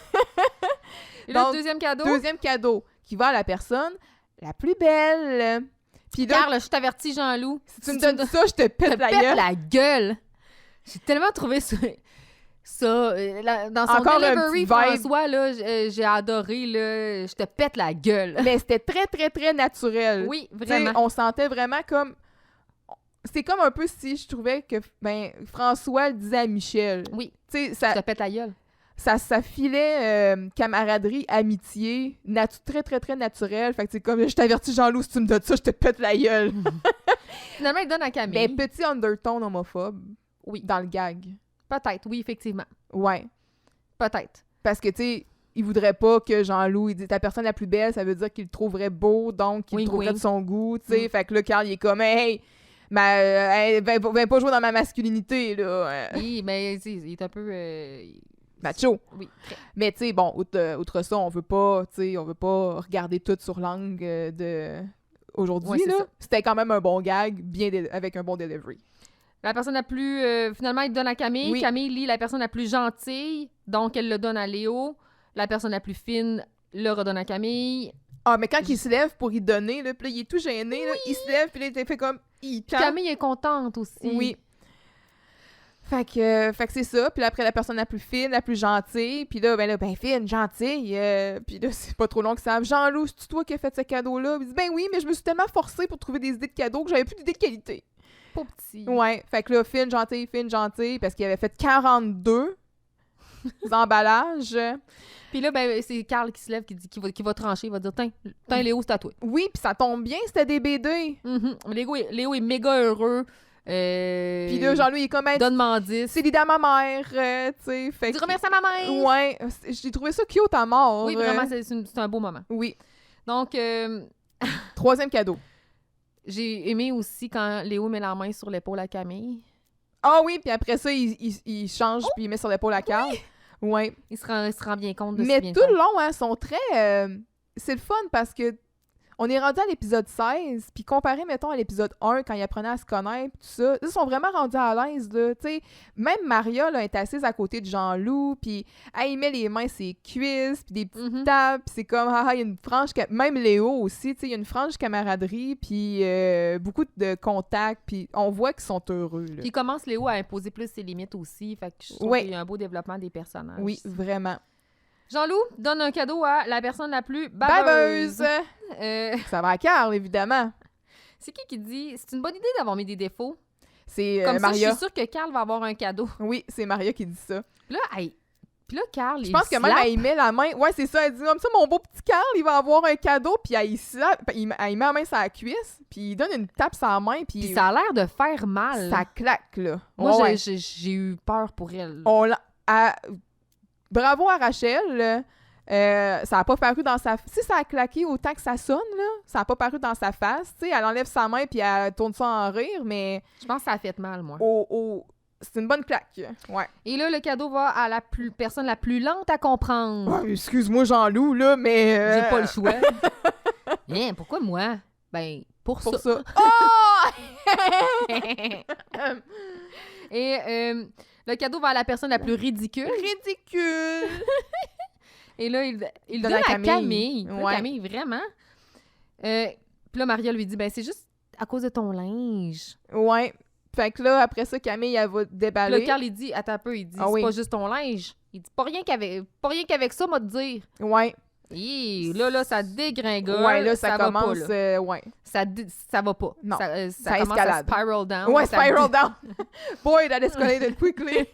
Et là, Donc, le deuxième cadeau. Deuxième cadeau, qui va à la personne la plus belle. Puis là, Carl, je t'avertis, Jean-Loup. si tu me donnes ça, je te pète la gueule. la gueule. J'ai tellement trouvé ça... dans son Encore un delivery, petit vibe. François, là, j'ai adoré, là, je te pète la gueule. Mais c'était très, très, très naturel. Oui, Tu sais, vraiment. on sentait vraiment comme... C'est comme un peu si je trouvais que François le disait à Michel. Oui, Tu sais, je ça, te pète la gueule. ça filait camaraderie, amitié, très, très, très naturel. Fait que c'est comme, je t'avertis, Jean-Loup, si tu me donnes ça, je te pète la gueule. Finalement, il donne à Camille. Mais petit undertone homophobe Oui. dans le gag. Peut-être, oui, effectivement. Ouais. Peut-être. Parce que, tu sais, il voudrait pas que Jean-Loup, il dit ta personne la plus belle, ça veut dire qu'il le trouverait beau, donc qu'il le Wink, trouverait wink. de son goût, tu sais. Mm. Fait que là, Carl, il est comme, hey, viens pas jouer dans ma masculinité, là. Oui, mais tu sais, il est un peu... Macho. Oui, très. Mais, tu sais, bon, outre ça, on veut pas regarder tout sur l'angle de aujourd'hui, Ouais, c'est là. ça. C'était quand même un bon gag, avec un bon delivery. La personne la plus... finalement, il le donne à Camille. Oui. Camille lit la personne la plus gentille, donc elle le donne à Léo. La personne la plus fine le redonne à Camille. Ah, mais quand il se lève pour y donner, là, puis là, il est tout gêné, là, il se lève, puis là, il fait comme... Il Puis tend. Camille est contente aussi. Oui. Fait que c'est ça. Puis là, après, la personne la plus fine, la plus gentille. Puis là, fine, gentille. Puis là, c'est pas trop long que ça. Jean-Loup, c'est toi qui as fait ce cadeau-là? Il dit, ben oui, mais je me suis tellement forcée pour trouver des idées de cadeaux que j'avais plus d'idées de qualité. Pas petit. Ouais. Fait que là, fine, gentille, parce qu'il avait fait 42 emballages. Puis là, ben, c'est Carl qui se lève, qui va trancher, il va dire Tiens, Léo, c'est à toi. Oui, puis ça tombe bien, c'était des BD. Mhm. Léo est méga heureux. Puis là, Jean-Louis, il est comme, Donne-moi 10. c'est l'idée à ma mère, tu sais. Fait Dis que... remercie à ma mère. Ouais, j'ai trouvé ça cute à mort. Oui, vraiment, c'est un beau moment. Oui. Donc, Troisième cadeau. j'ai aimé aussi quand Léo met la main sur l'épaule à Camille. Ah oui, puis après ça, il change puis il met sur l'épaule à Carl. Ouais. Il se rend bien compte de ce Mais qu'il vient tout de le faire. long, hein, sont très... c'est le fun parce que On est rendu à l'épisode 16, puis comparé, mettons, à l'épisode 1, quand ils apprenaient à se connaître, tout ça, là, ils sont vraiment rendus à l'aise, là, tu sais. Même Maria, là, est assise à côté de Jean-Loup, puis elle met les mains sur ses cuisses, puis des petites tapes, puis c'est comme, il y a une franche... Même Léo aussi, tu sais, il y a une franche camaraderie, puis beaucoup de contacts, puis on voit qu'ils sont heureux, là. Puis il commence, Léo, à imposer plus ses limites aussi, fait que je trouve qu'il y a un beau développement des personnages. Oui, vraiment. Jean-Loup donne un cadeau à la personne la plus baveuse. Ça va à Carl, évidemment. C'est qui dit « C'est une bonne idée d'avoir mis des défauts. » C'est Comme ça, Maria. je suis sûre que Carl va avoir un cadeau. Oui, c'est Maria qui dit ça. Puis là, Carl, Je pense que même elle y met la main. Ouais, c'est ça. Elle dit comme ça, mon beau petit Carl, il va avoir un cadeau. Puis elle y met la main sur la cuisse. Puis il donne une tape sur la main. Puis ça a l'air de faire mal. Ça claque, là. Moi, Ouais. j'ai eu peur pour elle. Bravo à Rachel. Ça n'a pas paru dans sa... Si ça a claqué autant que ça sonne, là, ça n'a pas paru dans sa face. Tu sais, elle enlève sa main puis elle tourne ça en rire, mais... Je pense que ça a fait mal, moi. C'est une bonne claque. Ouais. Et là, le cadeau va à la personne la plus lente à comprendre. Ouais, excuse-moi, Jean-Loup, là, mais... J'ai pas le choix. Hein, pourquoi moi? Ben, pour ça. Oh! Et le cadeau va à la personne la plus ridicule. Ridicule! Et là, il donne à Camille. Là, Ouais. Camille, vraiment. Puis là, Maria lui dit, ben c'est juste à cause de ton linge. Ouais. Fait que là, après ça, Camille, elle va Puis déballer. là, Carl, il dit, attends un peu, il dit, Ah c'est oui. pas juste ton linge. Il dit, pas rien qu'avec ça, moi, te dire. Ouais. Et là, ça dégringole. Ouais, là, ça va commence... pas, là. ouais. Ça va pas. Non. Ça commence escalade. à spiral down. Ouais, Ça spiral down. Boy, that escalated quickly.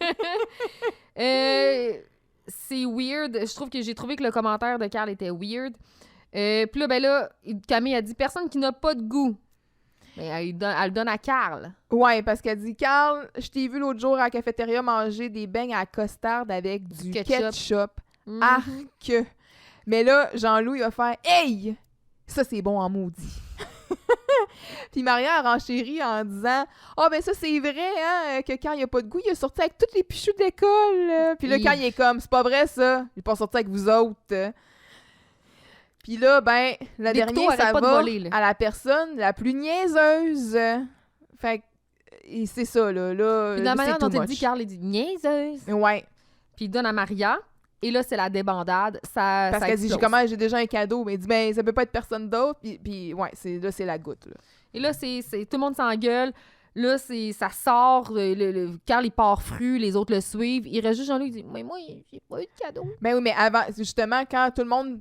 C'est weird. Je trouve que j'ai trouvé que le commentaire de Carl était weird. Puis là, ben là, Camille a dit « Personne qui n'a pas de goût ». Mais elle le donne à Carl. Ouais, parce qu'elle dit, Carl, je t'ai vu l'autre jour à la cafétéria manger des beignes à la costarde avec du ketchup. Mhm. Arc. Mais là, Jean-Loup, il va faire « Hey! Ça, c'est bon en maudit. » Puis Maria a renchéri en disant « Ah, ben ça, c'est vrai, hein, que quand il a pas de goût, il a sorti avec tous les pichous d'école. » Puis là, quand il est comme « C'est pas vrai, ça. Il est pas sorti avec vous autres. » Puis là, ben, le dernier, ça va à la personne la plus niaiseuse. Fait que c'est ça, là. Puis dans la manière dont il much. dit, Carl, il dit « Niaiseuse ». Ouais. Puis il donne à Maria. Et là, c'est la débandade. Parce qu'elle dit, j'ai déjà un cadeau. Mais il dit, ben, ça peut pas être personne d'autre. Puis ouais, là, c'est la goutte, là. Et là, c'est tout le monde s'engueule. Là, ça sort. Carl, il part fru. Les autres le suivent. Il reste juste Jean-Loup, il dit, mais moi, j'ai pas eu de cadeau. Ben oui, mais avant, justement, quand tout le monde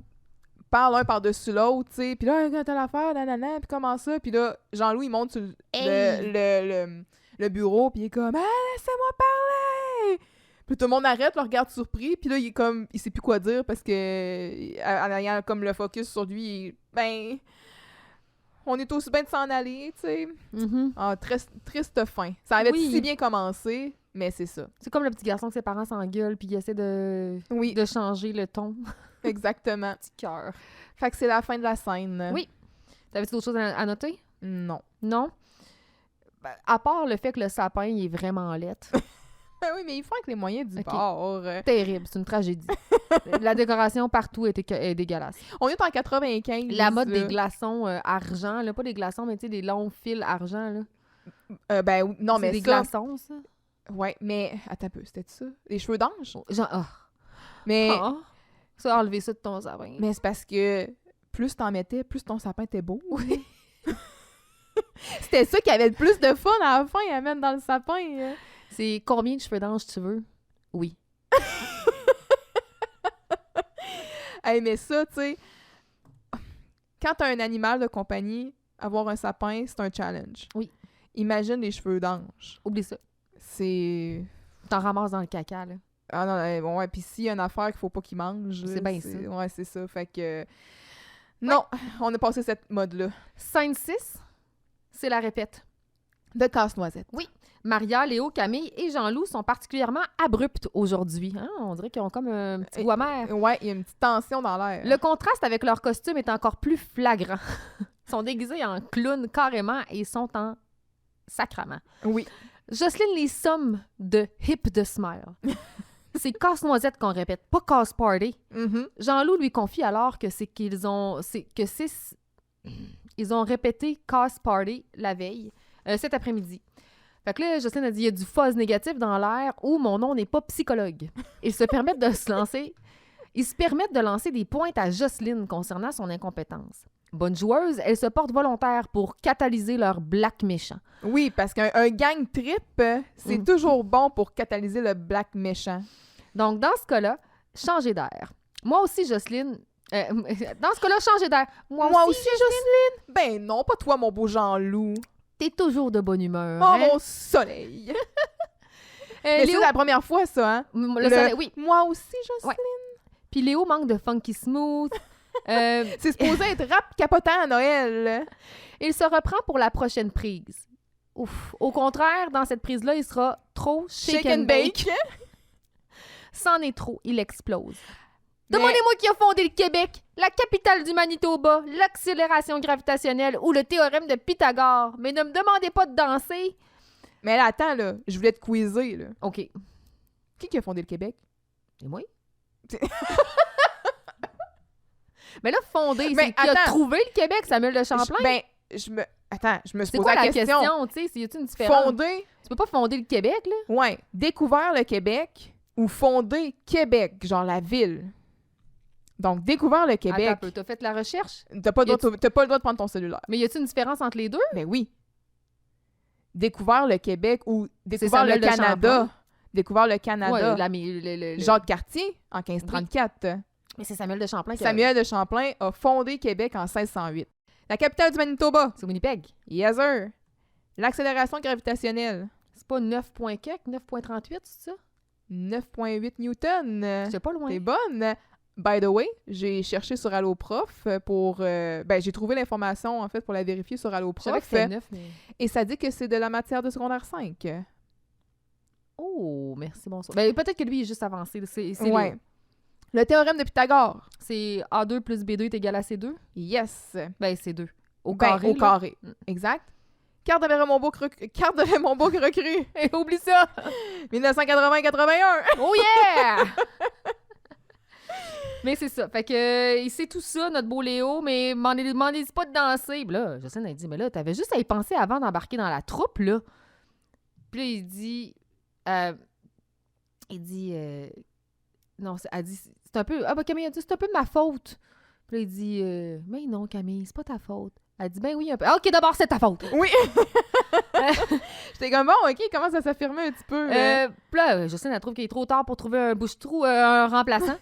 parle un par-dessus l'autre, tu sais, puis là, quand t'as l'affaire, nanana, puis comment ça? Puis là, Jean-Loup, il monte sur le bureau, puis il est comme, ah, laissez-moi parler! Puis tout le monde arrête, le regarde surpris, puis là, il est comme, il sait plus quoi dire parce que, en ayant comme le focus sur lui, ben, on est aussi bien de s'en aller, tu sais. Mm-hmm. Ah, triste fin. Ça avait si bien commencé, mais c'est ça. C'est comme le petit garçon que ses parents s'engueulent puis il essaie de changer le ton. Exactement. Petit cœur. Fait que c'est la fin de la scène. Oui. T'avais-tu d'autres choses à noter? Non. Non? Ben, à part le fait que le sapin, il est vraiment laid. Oui, mais ils font avec les moyens du bord. Terrible, c'est une tragédie. La décoration partout est dégueulasse. On est en 95. La mode là. des glaçons argent, là, pas des glaçons, mais tu sais, des longs fils argent, là. Ben non, mais c'est des ça... glaçons, ça? Ouais, mais attends un peu, c'était ça? Les cheveux d'ange? Genre, Mais... Ça, enlever ça de ton sapin. Mais c'est parce que plus t'en mettais, plus ton sapin était beau. Oui. C'était ça qui avait le plus de fun à la fin à mettre dans le sapin. C'est combien de cheveux d'ange tu veux? Oui. Hey, mais ça, tu sais, quand t'as un animal de compagnie, avoir un sapin, c'est un challenge. Oui. Imagine les cheveux d'ange. Oublie ça. C'est... T'en ramasses dans le caca, là. Ah non, bon, ouais, puis s'il y a une affaire qu'il faut pas qu'il mange... C'est bien ça. Ouais, c'est ça, fait que... Non, on a passé cette mode-là. Scène 6, c'est la répète. De casse-noisette. Oui. Maria, Léo, Camille et Jean-Loup sont particulièrement abruptes aujourd'hui. Hein? On dirait qu'ils ont comme un petit goût amer. Ouais, il y a une petite tension dans l'air. Le contraste avec leur costume est encore plus flagrant. Ils sont déguisés en clowns carrément et sont en sacrament. Oui. Jocelyne les somme de hip de smile. C'est casse-noisette qu'on répète, pas casse-party. Mm-hmm. Jean-Loup lui confie alors que c'est Ils ont répété Cause Party la veille, cet après-midi. Fait que là, Jocelyne a dit, il y a du fuzz négatif dans l'air ou mon nom n'est pas psychologue. Ils se permettent de lancer des pointes à Jocelyne concernant son incompétence. Bonne joueuse, elle se porte volontaire pour catalyser leur black méchant. Oui, parce qu'un gang trip, c'est toujours bon pour catalyser le black méchant. Donc, dans ce cas-là, changez d'air. Moi aussi, Jocelyne... dans ce cas-là, changez d'air. Moi aussi, Jocelyne. Ben non, pas toi, mon beau Jean-Loup. T'es toujours de bonne humeur. Oh, hein? mon soleil. Mais Léo... c'est la première fois, ça, hein? Le soleil, oui. Moi aussi, Jocelyne. Ouais. Puis Léo manque de funky smooth. C'est supposé être rap capotant à Noël. Il se reprend pour la prochaine prise. Ouf. Au contraire, dans cette prise-là, il sera trop shake and bake. C'en est trop, il explose. Mais... Demandez-moi qui a fondé le Québec, la capitale du Manitoba, l'accélération gravitationnelle ou le théorème de Pythagore. Mais ne me demandez pas de danser. Mais là, attends, là, je voulais te quizer, là. OK. Qui a fondé le Québec? Et moi? Mais là, fondé, Mais c'est qui a attends. trouvé le Québec, Samuel de Champlain? Attends, je me suis C'est posé quoi la la question. question, tu sais? Y a-t-il une différence? Fondé, Tu peux pas fonder le Québec, là? ouais, découvert le Québec ou fonder Québec, genre la ville. Donc, découvert le Québec. Attends un peu, t'as fait la recherche? T'as pas le droit de prendre ton cellulaire. Mais y a-t-il une différence entre les deux? Ben oui. Découvert le Québec ou découvert le Samuel de Canada. Champlain. Découvert le Canada. Ouais, Jacques Cartier, en 1534. Mais c'est Samuel de Champlain qui Samuel de Champlain a fondé Québec en 1608. La capitale du Manitoba. C'est Winnipeg. Yes, sir. L'accélération gravitationnelle. C'est pas 9.38, c'est ça? 9,8 Newton. C'est pas loin. T'es bonne. By the way, j'ai cherché sur AlloProf pour... j'ai trouvé l'information, en fait, pour la vérifier sur Je savais AlloProf. que c'était 9, mais... Et ça dit que c'est de la matière de secondaire 5. Oh, merci, bonsoir. Ben, peut-être que lui, il est juste avancé. C'est Ouais. Le théorème de Pythagore. C'est A2 plus B2 est égal à C2? Yes. Ben, C2. Au Ben, carré, au là. carré. Mm. Exact. Carte de Raymond Bourg recrue. Et oublie ça! 1980-81. Oh yeah! Mais c'est ça. Fait que, il sait tout ça, notre beau Léo, mais demandez pas de danser. Puis là, Jocelyne a dit, mais là, t'avais juste à y penser avant d'embarquer dans la troupe, là. Puis là, non, elle dit, c'est un peu, Camille a dit, c'est un peu de ma faute. Puis là, il dit, mais non, Camille, c'est pas ta faute. Elle dit, ben oui, un peu. Ah, OK, d'abord, c'est ta faute. Oui. J'étais comme, bon, OK, il commence à s'affirmer un petit peu. Puis là, Jocelyne, elle trouve qu'il est trop tard pour trouver un bouche-trou, un remplaçant.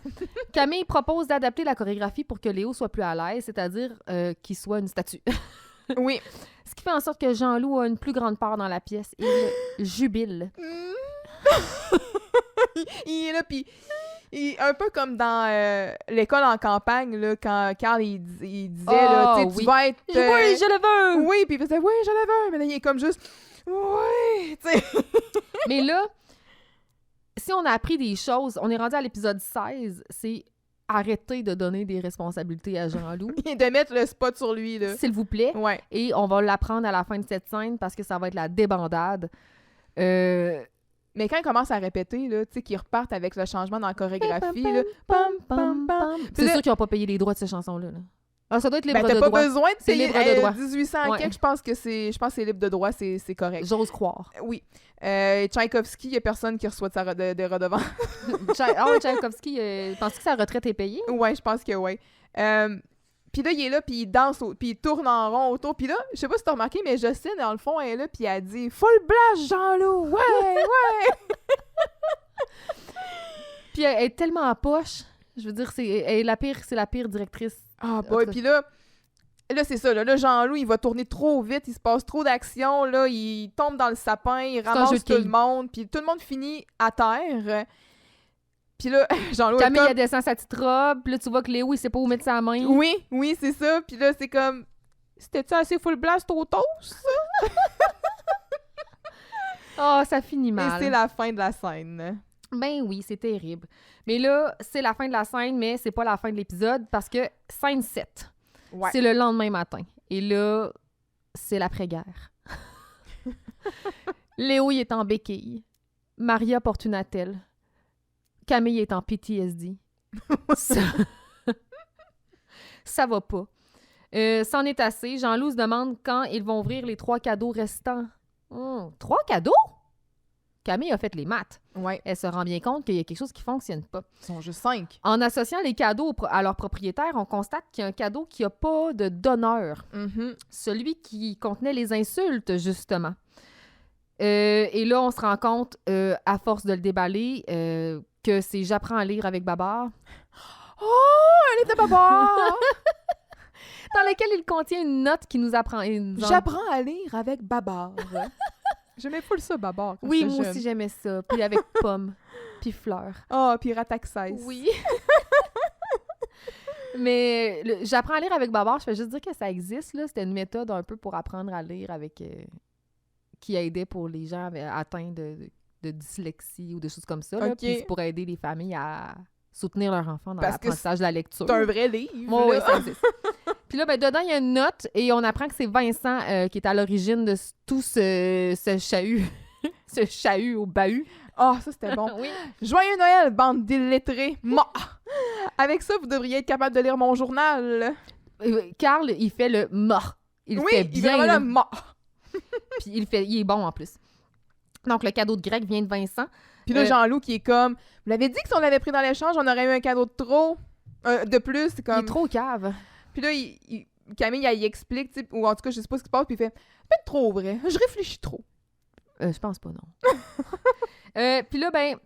Camille propose d'adapter la chorégraphie pour que Léo soit plus à l'aise, c'est-à-dire qu'il soit une statue. Oui. Ce qui fait en sorte que Jean-Loup a une plus grande part dans la pièce. Il jubile. Il est là, puis un peu comme dans l'école en campagne, là, quand Carl, il disait, là, tu sais, tu vas être... Oui, je le veux! Oui, puis il faisait, oui, je le veux. Mais là, il est comme juste, oui, tu sais. Mais là, si on a appris des choses, on est rendu à l'épisode 16, c'est arrêter de donner des responsabilités à Jean-Loup. Et de mettre le spot sur lui, là. S'il vous plaît. Ouais. Et on va l'apprendre à la fin de cette scène parce que ça va être la débandade. Mais quand il commence à répéter, là, tu sais, qu'ils repartent avec le changement dans la chorégraphie, là, pam, pam, pam. C'est là- sûr qu'ils n'ont pas payé les droits de cette chanson-là. Là. Ah, ça doit être libre ben, t'as de pas droit. besoin de C'est payer libre de droit. 1800 Ouais. quelque, je pense que c'est libre de droit, c'est correct. J'ose croire. Oui. Tchaïkovski, il n'y a personne qui reçoit de sa de redevance. Tchaïkovski, penses-tu que sa retraite est payée? Ouais, je pense que oui. Puis là, il est là, puis il danse, puis il tourne en rond autour. Puis là, je sais pas si t'as remarqué, mais Jocelyne, dans le fond, elle est là, puis elle dit « Full blast, Jean-Loup! Ouais, ouais! » Puis elle est tellement en poche. Je veux dire, c'est la pire directrice. Ah, boy, puis là, c'est ça, là, Jean-Loup, il va tourner trop vite, il se passe trop d'action, là, il tombe dans le sapin, il un jeu de ramasse tout le quilles. monde, puis tout le monde finit à terre. Puis là, Jean-Loup est Camille, comme... elle descend sa petite robe. Puis là, tu vois que Léo, il sait pas où mettre sa main. Oui, c'est ça. Puis là, c'est comme... C'était-tu assez full blast au toast? Oh, ça finit Et mal. c'est la fin de la scène. Ben oui, c'est terrible. Mais là, c'est la fin de la scène, mais c'est pas la fin de l'épisode parce que scène 7, Ouais. c'est le lendemain matin. Et là, c'est l'après-guerre. Léo, il est en béquille. Maria porte une attelle. Camille est en PTSD. ça... ça va pas. C'en est assez. Jean-Loup se demande quand ils vont ouvrir les 3 cadeaux restants. 3 cadeaux? Camille a fait les maths. Ouais, Elle se rend bien compte qu'il y a quelque chose qui ne fonctionne pas. ils sont juste 5. En associant les cadeaux à leurs propriétaires, on constate qu'il y a un cadeau qui n'a pas de donneur. Celui qui contenait les insultes, justement. Et là, on se rend compte, à force de le déballer, que c'est « J'apprends à lire avec Babar », Oh, un livre de papa! dans lequel il contient une note qui nous apprend... J'apprends à lire avec Babar. J'aimais full ça, Babar. Quand Oui, j'étais moi jeune. aussi, j'aimais ça. Puis avec pomme, puis fleurs. Ah, puis Rataxès. Oui. Mais j'apprends à lire avec Babar, je fais juste dire que ça existe, là. C'était une méthode un peu pour apprendre à lire avec... qui aidait pour les gens atteints de dyslexie ou des choses comme ça. Là. Ok. Puis c'est pour aider les familles à soutenir leurs enfants dans Parce que l'apprentissage de la lecture. C'est un vrai livre. Oui, là. ça existe. Puis là, ben, dedans, il y a une note et on apprend que c'est Vincent qui est à l'origine de tout ce chahut. Ce chahut au bahut. Ah, ça, c'était bon. Oui. Joyeux Noël, bande d'illettrés. Avec ça, vous devriez être capable de lire mon journal. Carl, il fait le mort. Il fait il bien. fait là. vraiment le ma. Puis il est bon en plus. Donc, le cadeau de grec vient de Vincent. Puis là, Jean-Loup qui est comme, vous l'avez dit que si on l'avait pris dans l'échange, on aurait eu un cadeau de trop. De plus, c'est Il comme... est trop cave. Puis là, Camille, elle y explique, tu sais, ou en tout cas, je sais pas ce qui se passe, puis il fait, peut-être trop vrai, je réfléchis trop. Je pense pas, non. Puis là, ben,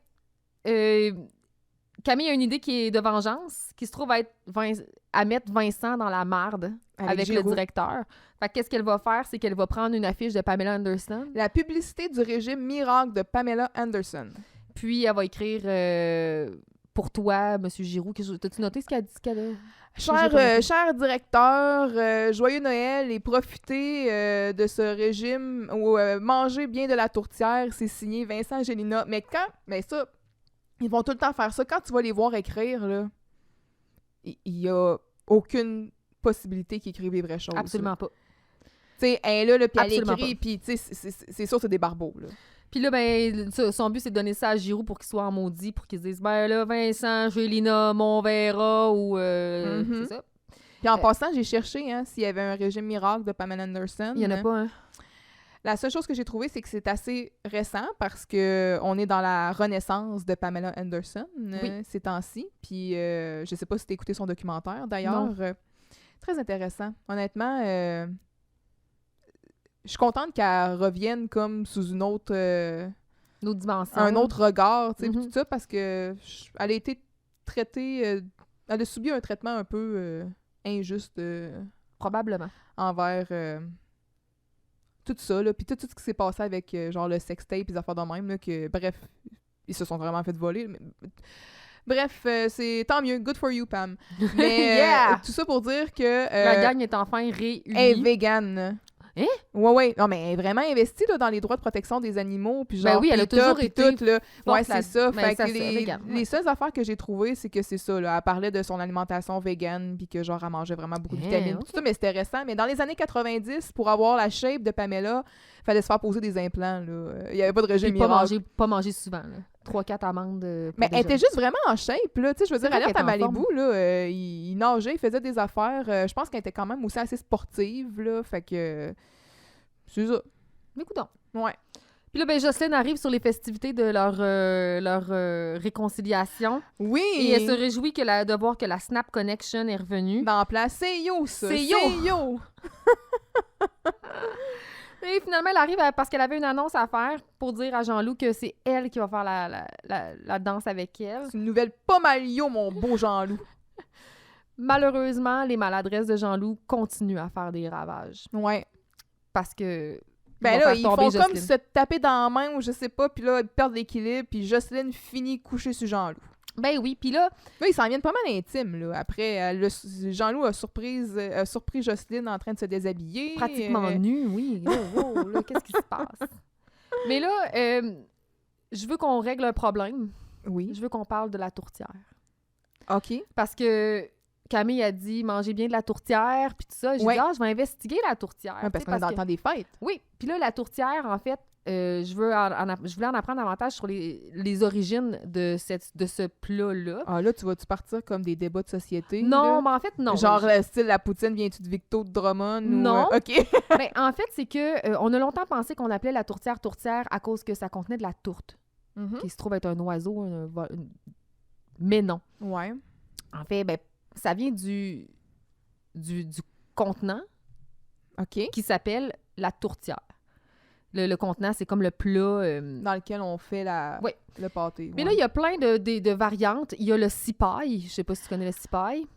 Camille a une idée qui est de vengeance, qui se trouve à mettre Vincent dans la marde avec le Giroux. directeur. Fait que qu'est-ce qu'elle va faire? C'est qu'elle va prendre une affiche de Pamela Anderson, La publicité du régime miracle de Pamela Anderson. puis elle va écrire pour toi, Monsieur Giroux. T'as-tu noté ce qu'elle a? Cher directeur, joyeux Noël et profitez de ce régime ou mangez bien de la tourtière, c'est signé Vincent Gélina. Mais ça, ils vont tout le temps faire ça. Quand tu vas les voir écrire, là, il y a aucune possibilité qu'ils écrivent les vraies choses. Absolument pas. Tu sais, elle est là, puis elle Absolument écrit, puis tu sais, c'est sûr, c'est des barbeaux, là. Puis là, ben, son but, c'est de donner ça à Giroux pour qu'il soit en maudit, pour qu'il se dise, ben là, Vincent, Gélina, mon verra, ou c'est ça. Puis en passant, j'ai cherché s'il y avait un régime miracle de Pamela Anderson. Il y en a pas, hein? La seule chose que j'ai trouvée, c'est que c'est assez récent parce que on est dans la renaissance de Pamela Anderson ces temps-ci. Puis je sais pas si t'as écouté son documentaire, d'ailleurs. Très intéressant. Honnêtement, je suis contente qu'elle revienne comme sous une autre... Notre dimension. un autre regard, tu sais, puis Mhm. tout ça, parce que elle a été traitée... elle a subi un traitement un peu injuste Probablement. envers tout ça, là, puis tout ce qui s'est passé avec genre le sextape et les affaires de même, là, que bref, ils se sont vraiment fait voler. Bref, c'est tant mieux, good for you, Pam. Mais Yeah! tout ça pour dire que La gang est enfin réunie. elle est végane. Hein? Ouais. Non, mais elle est vraiment investie là, dans les droits de protection des animaux. Puis genre, Ben oui, elle a PETA, toujours puis été tout, là. Ouais, c'est ça. Ben, Fait ça, que c'est vegan, ouais. les seules affaires que j'ai trouvées, c'est que c'est ça. Là. Elle parlait de son alimentation végane, puis que genre, elle mangeait vraiment beaucoup de vitamines. ok. Tout ça, mais c'était récent. Mais dans les années 90, pour avoir la shape de Pamela, il fallait se faire poser des implants. Là. Il n'y avait pas de régime Puis miracle. pas manger souvent. 3-4 amandes. Pour Mais elle était déjeuner. juste vraiment en shape, là. Tu sais, je veux C'est dire, vrai alerte à qu'elle est en Malibu, là, il nageait, il faisait des affaires. Je pense qu'elle était quand même aussi assez sportive, là. Fait que... c'est ça. Mais écoutons. Ouais. Puis là, ben, Jocelyne arrive sur les festivités de leur réconciliation. Oui! Et elle se réjouit de voir que la Snap Connection est revenue. Dans la place, c'est yo, ça! C'est yo! Et finalement, elle arrive parce qu'elle avait une annonce à faire pour dire à Jean-Loup que c'est elle qui va faire la danse avec elle. C'est une nouvelle pas mal yo, mon beau Jean-Loup. Malheureusement, les maladresses de Jean-Loup continuent à faire des ravages. Ouais. Parce que... Ben vont là, faire ils tomber font comme Jocelyne. se taper dans la main ou je sais pas, puis là, ils perdent l'équilibre, puis Jocelyne finit couchée sur Jean-Loup. Ben oui, puis là, Là, ils s'en viennent pas mal intimes, là. Après, Jean-Loup a surpris Jocelyne en train de se déshabiller. pratiquement nue, oui. Là, wow, là, qu'est-ce qui se passe? Mais là, je veux qu'on règle un problème. Oui. Je veux qu'on parle de la tourtière. OK. Parce que Camille a dit « Mangez bien de la tourtière », puis tout ça. J'ai Ouais. dit « Ah, je vais investiguer la tourtière. Ouais, parce Tu sais, qu'on est dans le que- temps des fêtes. Oui. Puis là, la tourtière, en fait, je voulais en apprendre davantage sur les origines de ce plat-là. Ah là, tu vas-tu partir comme des débats de société? Non, là? mais en fait, non. Genre, le style, la poutine vient-tu de Victo de Drummond? Non. Ou, OK. Ben, en fait, c'est que on a longtemps pensé qu'on appelait la tourtière à cause que ça contenait de la tourte, qui se trouve être un oiseau, mais non. Ouais. En fait, ben, ça vient du contenant OK. qui s'appelle la tourtière. Le contenant, c'est comme le plat... Dans lequel on fait Ouais. le pâté. Mais ouais. là, il y a plein de variantes. Il y a le cipaille. Je sais pas si tu connais le cipaille.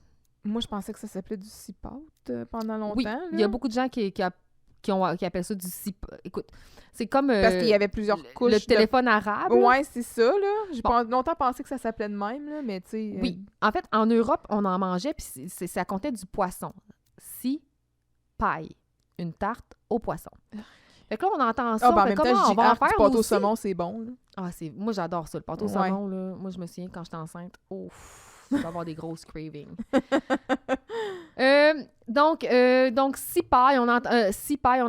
Moi, je pensais que ça s'appelait du cipote pendant longtemps. Oui, là. il y a beaucoup de gens qui appellent ça du cipaille. Écoute, c'est comme... Parce qu'il y avait plusieurs couches. Le téléphone arabe. là. Ouais, c'est ça, là. J'ai Bon. longtemps pensé que ça s'appelait de même, là, mais tu sais... Oui. En fait, en Europe, on en mangeait, puis ça contenait du poisson. Cipaille. Une tarte au poisson. Fait que là, on entend ça. Ah, ben en mais même comment temps, on va en faire, du nous pâte au aussi? saumon, c'est bon, là. Ah, moi, j'adore ça. Le pâte au Ouais. saumon, là. Moi, je me souviens, quand j'étais enceinte, ouf, je vais avoir des grosses cravings. Donc, cipaille, on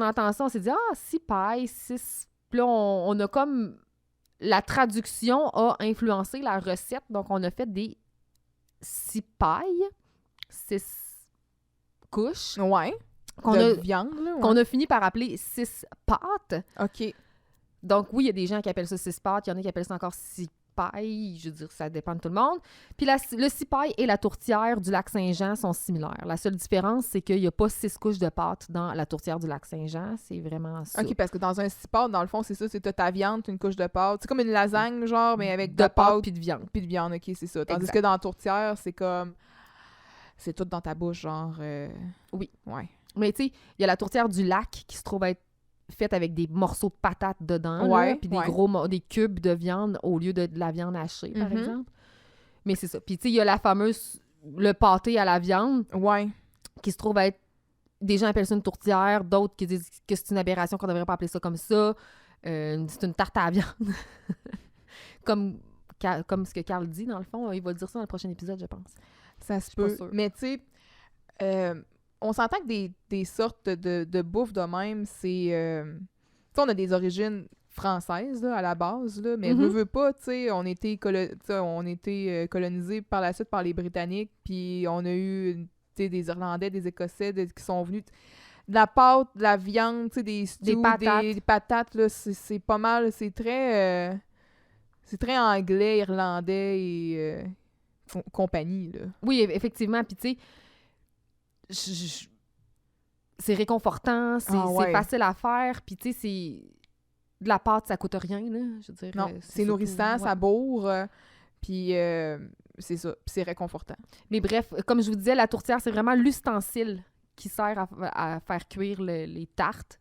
entend ça. On s'est dit, cipaille, Puis là, on a comme... La traduction a influencé la recette. Donc, on a fait des cipailles, 6 couches, Ouais. qu'on de a, viande, là. Ouais. qu'on a fini par appeler 6 pâtes. OK. Donc, oui, il y a des gens qui appellent ça 6 pâtes. Il y en a qui appellent ça encore 6 pailles. Je veux dire, ça dépend de tout le monde. Puis le cipaille et la tourtière du lac Saint-Jean sont similaires. La seule différence, c'est qu'il n'y a pas 6 couches de pâte dans la tourtière du lac Saint-Jean. C'est vraiment ça. OK, parce que dans un cipote, dans le fond, c'est ça, c'est ta viande, t'as une couche de pâte. C'est comme une lasagne, genre, mais avec de de pâte pâte puis de viande. puis de viande, OK, c'est ça. Tandis Exact. que dans la tourtière, c'est comme... C'est tout dans ta bouche, genre... Oui. Ouais. Mais tu sais, il y a la tourtière du lac qui se trouve être faite avec des morceaux de patates dedans, Ouais, là, puis ouais. des cubes de viande au lieu de la viande hachée, par Mhm. exemple. Mais c'est ça. Puis tu sais, il y a la fameuse... Le pâté à la viande Ouais. qui se trouve être... Des gens appellent ça une tourtière, d'autres qui disent que c'est une aberration, qu'on devrait pas appeler ça comme ça. C'est une tarte à la viande. comme ce que Carl dit, dans le fond. Il va dire ça dans le prochain épisode, je pense. Ça se suis pas peut. sûre. Mais tu sais, on s'entend que des sortes de bouffe de même, c'est... tu sais, on a des origines françaises, là, à la base, là, mais Mhm. veut pas, tu sais, on était colonisés par la suite par les Britanniques, puis on a eu, tu sais, des Irlandais, des Écossais qui sont venus... De la pâte, de la viande, tu sais, des stews, patates. des patates, là, c'est pas mal, c'est très anglais, irlandais et compagnie, là. Oui, effectivement. Puis tu sais, c'est réconfortant, c'est ouais. facile à faire. Puis tu sais, c'est... De la pâte, ça coûte rien, là. Je veux dire, Non, c'est surtout- nourrissant, ça ouais. bourre, puis c'est ça, puis c'est réconfortant. Mais bref, comme je vous disais, la tourtière, c'est vraiment l'ustensile qui sert à faire cuire les tartes.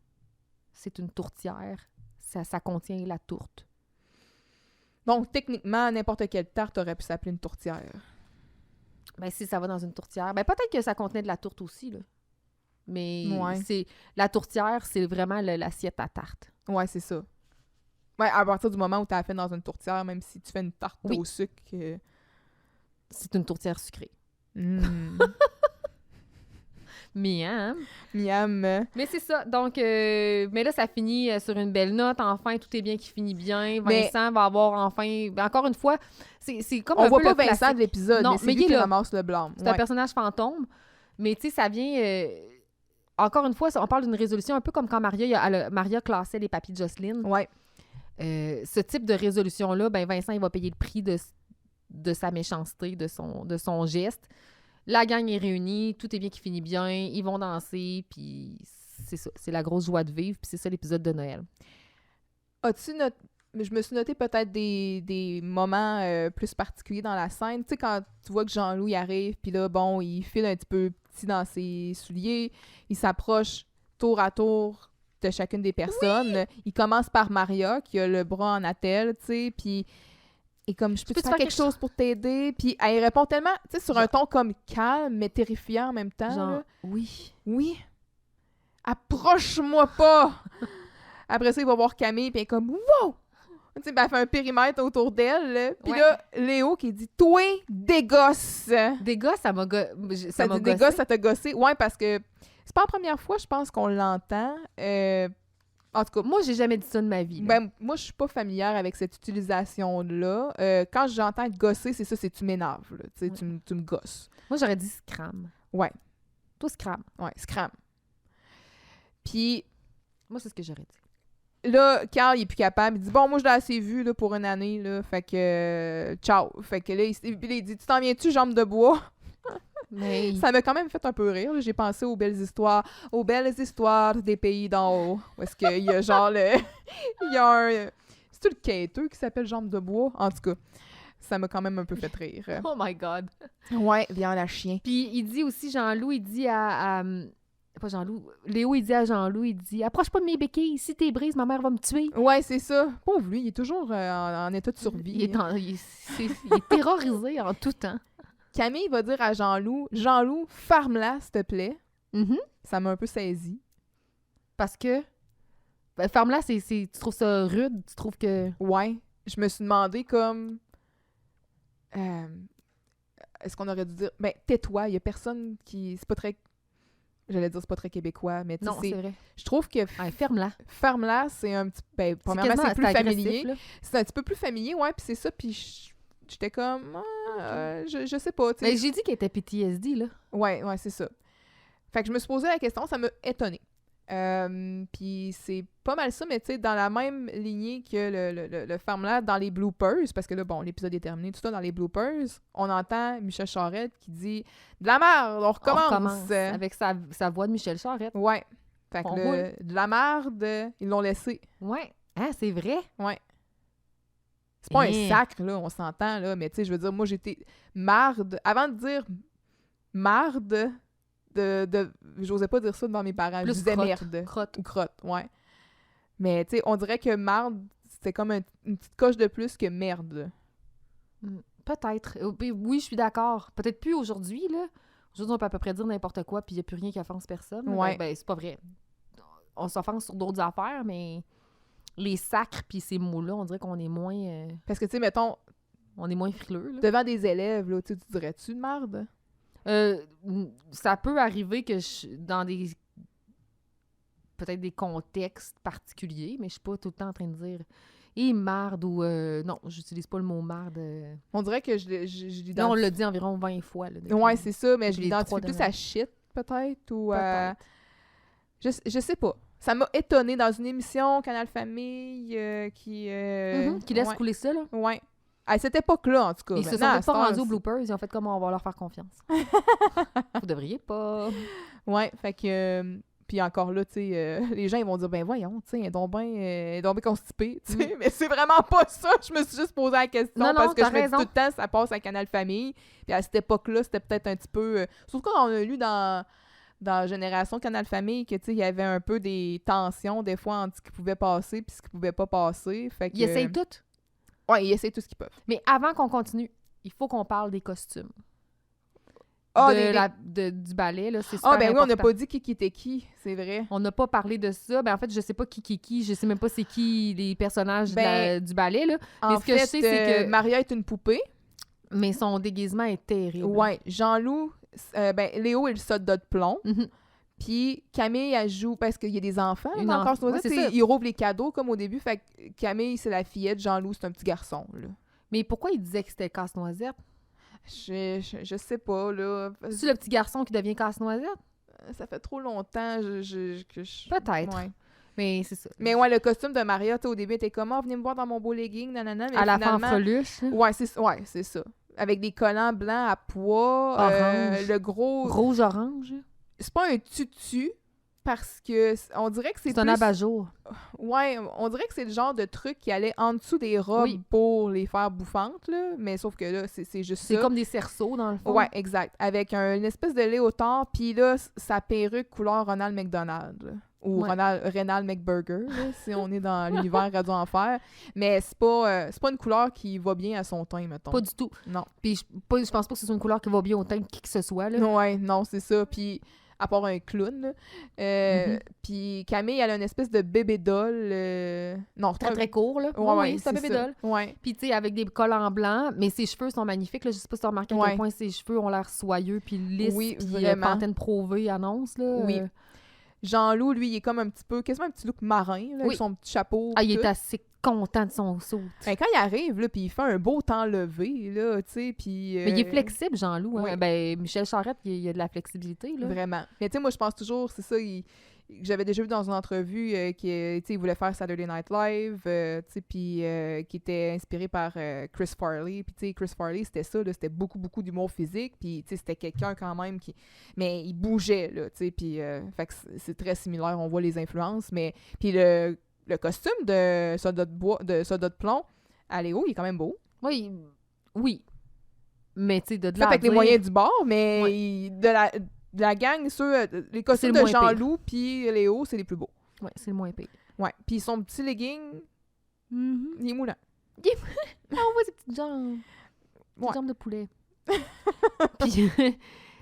C'est une tourtière. Ça contient la tourte. Donc, techniquement, n'importe quelle tarte aurait pu s'appeler une tourtière. Ben, si ça va dans une tourtière, ben peut-être que ça contenait de la tourte aussi, là. Mais Ouais. la tourtière, c'est vraiment l'assiette à tarte. Ouais, c'est ça. Ouais, à partir du moment où tu as fait dans une tourtière, même si tu fais une tarte Oui. au sucre... C'est une tourtière sucrée. mm, Miam. miam. Mais c'est ça. Donc, mais là, ça finit sur une belle note. Enfin, tout est bien qui finit bien. Mais- Vincent va avoir enfin... Ben, encore une fois, c'est comme On un voit peu pas le Vincent classique. de l'épisode, Non, mais c'est mais lui il est qui là. ramasse le blâme. C'est un personnage fantôme. Mais tu sais, ça vient... encore une fois, on parle d'une résolution un peu comme quand Maria classait les papiers de Jocelyne. Ouais. Ce type de résolution-là, ben Vincent, il va payer le prix de sa méchanceté, de son geste. La gang est réunie, tout est bien qui finit bien, ils vont danser, puis c'est ça, c'est la grosse joie de vivre, puis c'est ça l'épisode de Noël. Je me suis noté peut-être des moments plus particuliers dans la scène. Tu sais, quand tu vois que Jean-Louis arrive, puis là, bon, il file un petit peu petit dans ses souliers, il s'approche tour à tour de chacune des personnes. Oui! Il commence par Maria, qui a le bras en attelle, tu sais, puis... Et comme, je peux te faire quelque chose pour t'aider? Puis elle répond tellement, tu sais, sur un ton comme calme, mais terrifiant en même temps. Genre, là. oui. Oui. Approche-moi pas! Après ça, il va voir Camille, puis elle est comme, wow! Tu sais, ben, elle fait un périmètre autour d'elle. Là. Puis Ouais. là, Léo qui dit, toi, dégosse! Des gars, ça m'a Ça dit dégosse, ça t'a gossé. Ouais, parce que c'est pas la première fois, je pense, qu'on l'entend. En tout cas, Moi, j'ai jamais dit ça de ma vie. là. ben, moi, je suis pas familière avec cette utilisation-là. Quand j'entends gosser, c'est ça, c'est tu m'énerves, là. Tu sais, tu me gosses. Moi, j'aurais dit scram. Ouais, Toi, scram. ouais, scram. Puis Moi, c'est ce que j'aurais dit. là, Carl, il est plus capable. Il dit, bon, moi, je l'ai assez vu, là, pour une année, là. Fait que, ciao. Fait que là, il dit, tu t'en viens-tu, jambe de bois? Mais Ça m'a quand même fait un peu rire. Là. J'ai pensé aux belles histoires des pays d'en haut. Où est-ce qu'il y a genre le... il y a un... C'est-tu le quêteux qui s'appelle Jambe de bois? En tout cas, ça m'a quand même un peu fait rire. oh my God. Ouais, viande à chien. Puis il dit aussi, Jean-Loup, il dit à pas Jean-Loup. Léo, il dit à Jean-Loup, il dit « Approche pas de mes béquilles, si t'es brise, ma mère va me tuer. » Ouais, c'est ça. Pauvre lui, il est toujours en état de survie. Il est terrorisé en tout temps. Camille va dire à Jean-Loup, « Jean-Loup, ferme-la, s'il te plaît. Mhm. » Ça m'a un peu saisi. Parce que, ben, ferme-la, tu trouves ça rude? Tu trouves que... Ouais. Je me suis demandé comme... est-ce qu'on aurait dû dire... Ben, tais-toi, il y a personne qui... C'est pas très... J'allais dire c'est pas très québécois, mais tu sais, Non, c'est vrai. je trouve que Ouais, ferme-la. ferme-là, c'est un petit... Ben, premièrement, quasiment- c'est plus agressif, familier. là. C'est un petit peu plus familier, ouais, puis c'est ça, puis j'étais comme... je sais pas, tu sais. Mais j'ai dit qu'elle était PTSD, là. Ouais, c'est ça. Fait que je me suis posé la question, ça m'a étonnée. Puis c'est pas mal ça, mais tu sais, dans la même lignée que le ferme-là, dans les bloopers, parce que là, bon, l'épisode est terminé, tout ça, dans les bloopers, on entend Michel Charette qui dit « De la merde, on recommence! » avec sa voix de Michel Charette. Ouais. Fait que On de la merde, ils l'ont laissé. Ouais. Ah, c'est vrai? Ouais. C'est pas Hein. un sacre, là, on s'entend, là, mais tu sais, je veux dire, moi, j'étais marde. Avant de dire marde, j'osais pas dire ça devant mes parents. Plus je disais crotte. merde. Crotte. Ou crotte, ouais. Mais, tu sais, on dirait que marde, c'était comme une petite coche de plus que merde. Peut-être. Puis oui, je suis d'accord. Peut-être plus aujourd'hui, là. Aujourd'hui, on peut à peu près dire n'importe quoi, puis il n'y a plus rien qui offense personne. Ouais. Ben, c'est pas vrai. On s'offense sur d'autres affaires, mais les sacres puis ces mots-là, on dirait qu'on est moins... Parce que, tu sais, mettons, on est moins frileux, là. devant des élèves, là, tu dirais-tu de merde? Ça peut arriver que dans des... peut-être des contextes particuliers, mais je suis pas tout le temps en train de dire « Et marde » ou non, j'utilise pas le mot marde. On dirait que je l'identifie. Là, on l'a dit environ 20 fois. Là, depuis. Ouais, c'est ça, mais je Les l'identifie 3 plus dernières. à shit, peut-être, ou Peut-être. Je sais pas. Ça m'a étonnée dans une émission Canal Famille qui... Qui laisse ouais. couler ça, là. Ouais. À cette époque-là, en tout cas. Ils se sont Maintenant, à peut-être cette pas heure, rendus aux c'est- bloopers, ils ont fait comme on va leur faire confiance. Vous devriez pas. Ouais, fait que... puis encore là, tu sais, les gens, ils vont dire, ben voyons, tu sais, elle est donc bien constipée, tu sais. Mais c'est vraiment pas ça. Je me suis juste posé la question Non, non, parce que t'as je me dis raison. tout le temps, ça passe à Canal Famille. Puis à cette époque-là, c'était peut-être un petit peu... surtout quand on a lu dans Génération Canal Famille que, tu sais, il y avait un peu des tensions, des fois, entre ce qui pouvait passer puis ce qui pouvait pas passer. Fait que... Ils essayent tout. Ouais, ils essayent tout ce qu'ils peuvent. Mais avant qu'on continue, il faut qu'on parle des costumes. Ah, Du ballet, là, c'est super Ah, ben oui, on n'a important. pas dit qui était qui, c'est vrai. On n'a pas parlé de ça. Ben, en fait, je sais pas qui. Je sais même pas c'est qui les personnages du ballet, là. En ce que je sais, c'est que- Maria est une poupée. Mais son déguisement est terrible. Ouais, Jean-Loup, Léo est le soldat de plomb. Mhm. Puis Camille, elle joue, parce qu'il y a des enfants Une dans enfant- Casse-Noisette, ouais, c'est tu sais, ça. ils rouvrent les cadeaux comme au début. Fait que Camille, c'est la fillette, Jean-Loup, c'est un petit garçon, là. Mais pourquoi il disait que c'était Casse-Noisette? Je sais pas, là. C'est le petit garçon qui devient Casse-Noisette? Ça fait trop longtemps que je... Peut-être. Ouais. Mais c'est ça. Mais ouais, le costume de Maria, tu sais, au début, elle était comme, oh, venez me voir dans mon beau legging, nanana. Mais À la finalement, fanfreluche. là. Ouais, c'est ça. Avec des collants blancs à pois. Orange. Le gros... Rouge-orange. C'est pas un tutu, parce que on dirait que c'est C'est un plus... abat-jour. Ouais, on dirait que c'est le genre de truc qui allait en dessous des robes Oui. pour les faire bouffantes, là. Mais sauf que là, c'est juste C'est ça. comme des cerceaux, dans le fond. Ouais, exact. Avec une espèce de léotard, puis là, sa perruque couleur Ronald McDonald. Là. Ou Ouais. Renald McBurger, là, si on est dans l'univers Radio Enfer. Mais c'est pas une couleur qui va bien à son teint, mettons. Pas du tout. Non. Puis je pense pas que ce soit une couleur qui va bien au teint de qui que ce soit. Là. Ouais, non, c'est ça. Puis, à part un clown, là. Mhm. Puis Camille, elle a une espèce de bébé doll. Non, Très, très court, là. Ouais, oui, c'est un bébé ça. doll. Ouais. Puis, tu sais, avec des collants blancs, mais ses cheveux sont magnifiques. Là. Je sais pas si tu as remarqué à Ouais. quel point ses cheveux ont l'air soyeux, puis lisses, Oui, puis vraiment. Pantene Pro-V annonce, là. Oui. Jean-Loup, lui, il est comme un petit peu, quasiment un petit look marin, là, avec son petit chapeau. Ah, il tout. est assez content de son saut. Ben, quand il arrive, là, puis il fait un beau temps levé, là, tu sais, puis... Mais il est flexible, Jean-Loup. Hein? oui. Ben, Michel Charette, il a de la flexibilité, là. Vraiment. Mais tu sais, moi, je pense toujours, c'est ça, j'avais déjà vu dans une entrevue qu'il voulait faire Saturday Night Live, tu sais, puis qui était inspiré par Chris Farley. Puis tu sais, Chris Farley, c'était ça, là, c'était beaucoup, beaucoup d'humour physique. Puis tu sais, c'était quelqu'un quand même qui... Mais il bougeait, là, tu sais, puis fait que c'est très similaire, on voit les influences. Mais puis le costume de soldat de plomb à Léo, il est quand même beau. Oui. Mais tu sais, de Fait avec les moyens du bord, mais Ouais. de la gang, les costumes le de moins pire. Jean-Loup puis Léo, c'est les plus beaux. Ouais, c'est le moins pire. Ouais. Puis son petit legging, il est moulant. Ah, on voit ses petites jambes. Ouais. Petites jambes de poulet. Puis,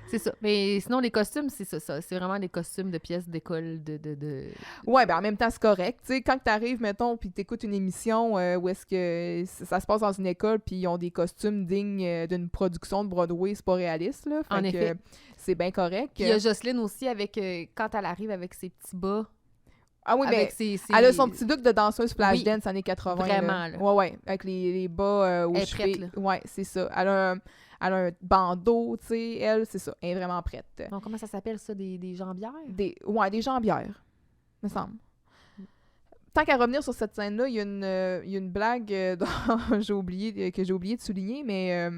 c'est ça. Mais sinon, les costumes, c'est ça. C'est vraiment des costumes de pièces d'école de... Ouais, ben en même temps, c'est correct. Tu sais, quand t'arrives, mettons, puis t'écoutes une émission où est-ce que ça se passe dans une école, puis ils ont des costumes dignes d'une production de Broadway, c'est pas réaliste, là. Fait En que, effet. c'est bien correct. Puis il y a Jocelyne aussi, avec quand elle arrive avec ses petits bas. Ah oui, mais Avec ses... elle a son petit look de danseuse flash Oui, dance années 80. vraiment, là. Ouais, avec les bas aux Elle est chevilles. prête, là. Ouais, c'est ça. Elle a un bandeau, tu sais, elle, c'est ça. Elle est vraiment prête. Donc, comment ça s'appelle, ça? Des jambières? Des jambières, me semble. Tant qu'à revenir sur cette scène-là, il y a une blague que j'ai oublié de souligner, mais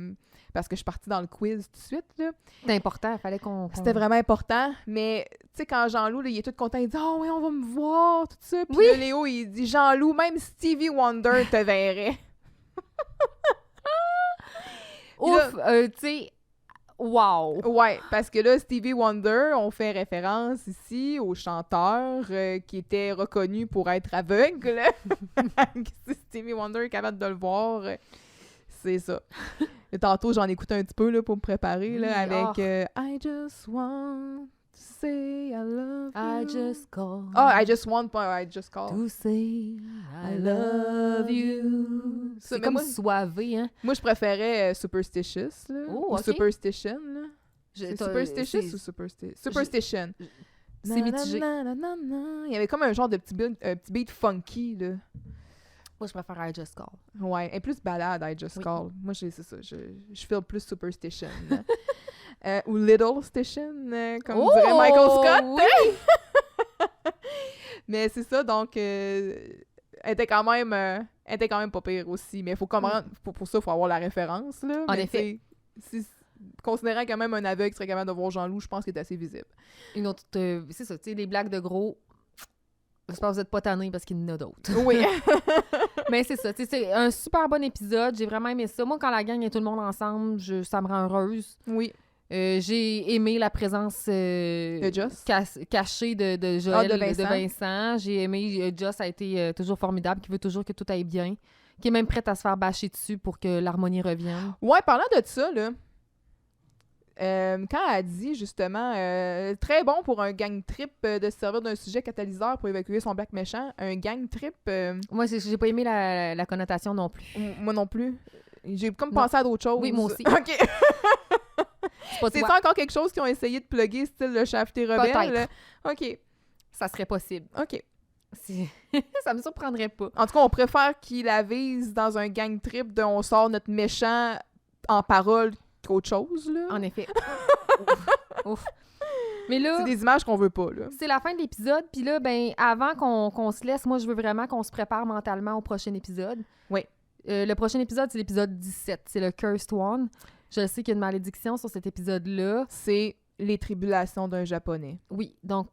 parce que je suis partie dans le quiz tout de suite, là. C'est important, il fallait qu'on... C'était vraiment important, mais tu sais, quand Jean-Loup, là, il est tout content, il dit « Oh oui, on va me voir, tout ça. » Puis Oui. là, Léo, il dit « Jean-Loup, même Stevie Wonder te verrait. » Ouf! Tu sais, wow! Ouais, parce que là, Stevie Wonder, on fait référence ici au chanteur qui était reconnu pour être aveugle. Si Stevie Wonder est capable de le voir, c'est ça. Et tantôt, j'en écoutais un petit peu là, pour me préparer là, Oui, avec oh. I just want to say I love I you. just call I just want, pas I just call. to say I love you. Ça, C'est mais comme moi- soivé, hein? Moi, je préférais Superstitious, là, Oh, ou ok. Superstition. Là. C'est Superstitious ou Superstition? C'est mitigé. Il y avait comme un genre de petit beat funky, là. Moi, je préfère I just call. Ouais, et plus balade, I Just Oui. Call. Moi, c'est ça. Je feel plus Superstition. Ou Little Station, comme dirait Michael Scott. Oui! Mais c'est ça, donc, elle était quand même pas pire aussi. Mais faut comprendre, pour ça, il faut avoir la référence, là. En Mais effet. tu sais, considérant quand même un aveugle serait capable de voir Jean-Loup, je pense qu'il est assez visible. Une autre... c'est ça, tu sais, les blagues de gros... J'espère que vous n'êtes pas tannés parce qu'il y en a d'autres. Oui. Mais c'est ça, tu sais, c'est un super bon épisode. J'ai vraiment aimé ça. Moi, quand la gang est tout le monde ensemble, ça me rend heureuse. Oui. J'ai aimé la présence De Joss. cachée de Joël, Ah, de Vincent. J'ai aimé, Joss a été toujours formidable, qui veut toujours que tout aille bien, qui est même prête à se faire bâcher dessus pour que l'harmonie revienne. Ouais, parlant de ça, là, quand elle dit justement très bon pour un gang trip de se servir d'un sujet catalyseur pour évacuer son black méchant, un gang trip, Moi, j'ai pas aimé la connotation non plus. moi non plus. J'ai comme Non. pensé à d'autres choses. Oui, moi aussi. OK. C'est pas C'est toi. ça encore quelque chose qu'ils ont essayé de plugger, style le Shafté Rebelle? Peut-être. OK. Ça serait possible. OK. Ça me surprendrait pas. En tout cas, on préfère qu'il avise dans un gang trip de on sort notre méchant en parole qu'autre chose, là. En effet. Ouf. Mais là, C'est des images qu'on veut pas, là. c'est la fin de l'épisode. Puis là, ben, avant qu'on se laisse, moi, je veux vraiment qu'on se prépare mentalement au prochain épisode. Oui. Le prochain épisode, c'est l'épisode 17. C'est le Cursed One. Je sais qu'il y a une malédiction sur cet épisode-là. C'est les tribulations d'un Japonais. Oui, donc,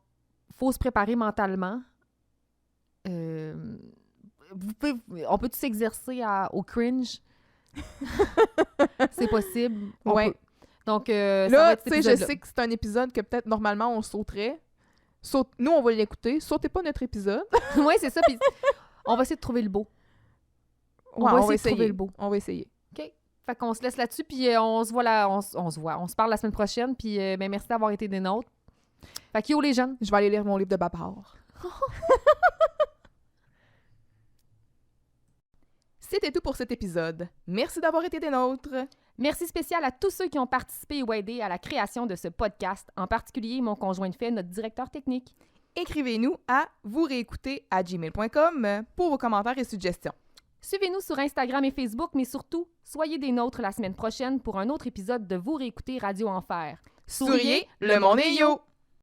faut se préparer mentalement. On peut-tu s'exercer au cringe? C'est possible. On Ouais. peut. Donc, ça va Là, être cet tu sais, je épisode-là. sais que c'est un épisode que peut-être normalement on sauterait. Nous, on va l'écouter. Sautez pas notre épisode. Oui, c'est ça. Puis on va essayer de trouver le beau. On va essayer de trouver le beau. On va essayer. Fait qu'on se laisse là-dessus, puis on se voit on se parle la semaine prochaine, puis ben, merci d'avoir été des nôtres. Fait que yo les jeunes. Je vais aller lire mon livre de Babard. C'était tout pour cet épisode. Merci d'avoir été des nôtres. Merci spécial à tous ceux qui ont participé ou aidé à la création de ce podcast, en particulier mon conjoint de fait, notre directeur technique. écrivez-nous à vousréécouter@gmail.com pour vos commentaires et suggestions. Suivez-nous sur Instagram et Facebook, mais surtout, soyez des nôtres la semaine prochaine pour un autre épisode de Vous réécouter Radio Enfer. Souriez, le monde est yo!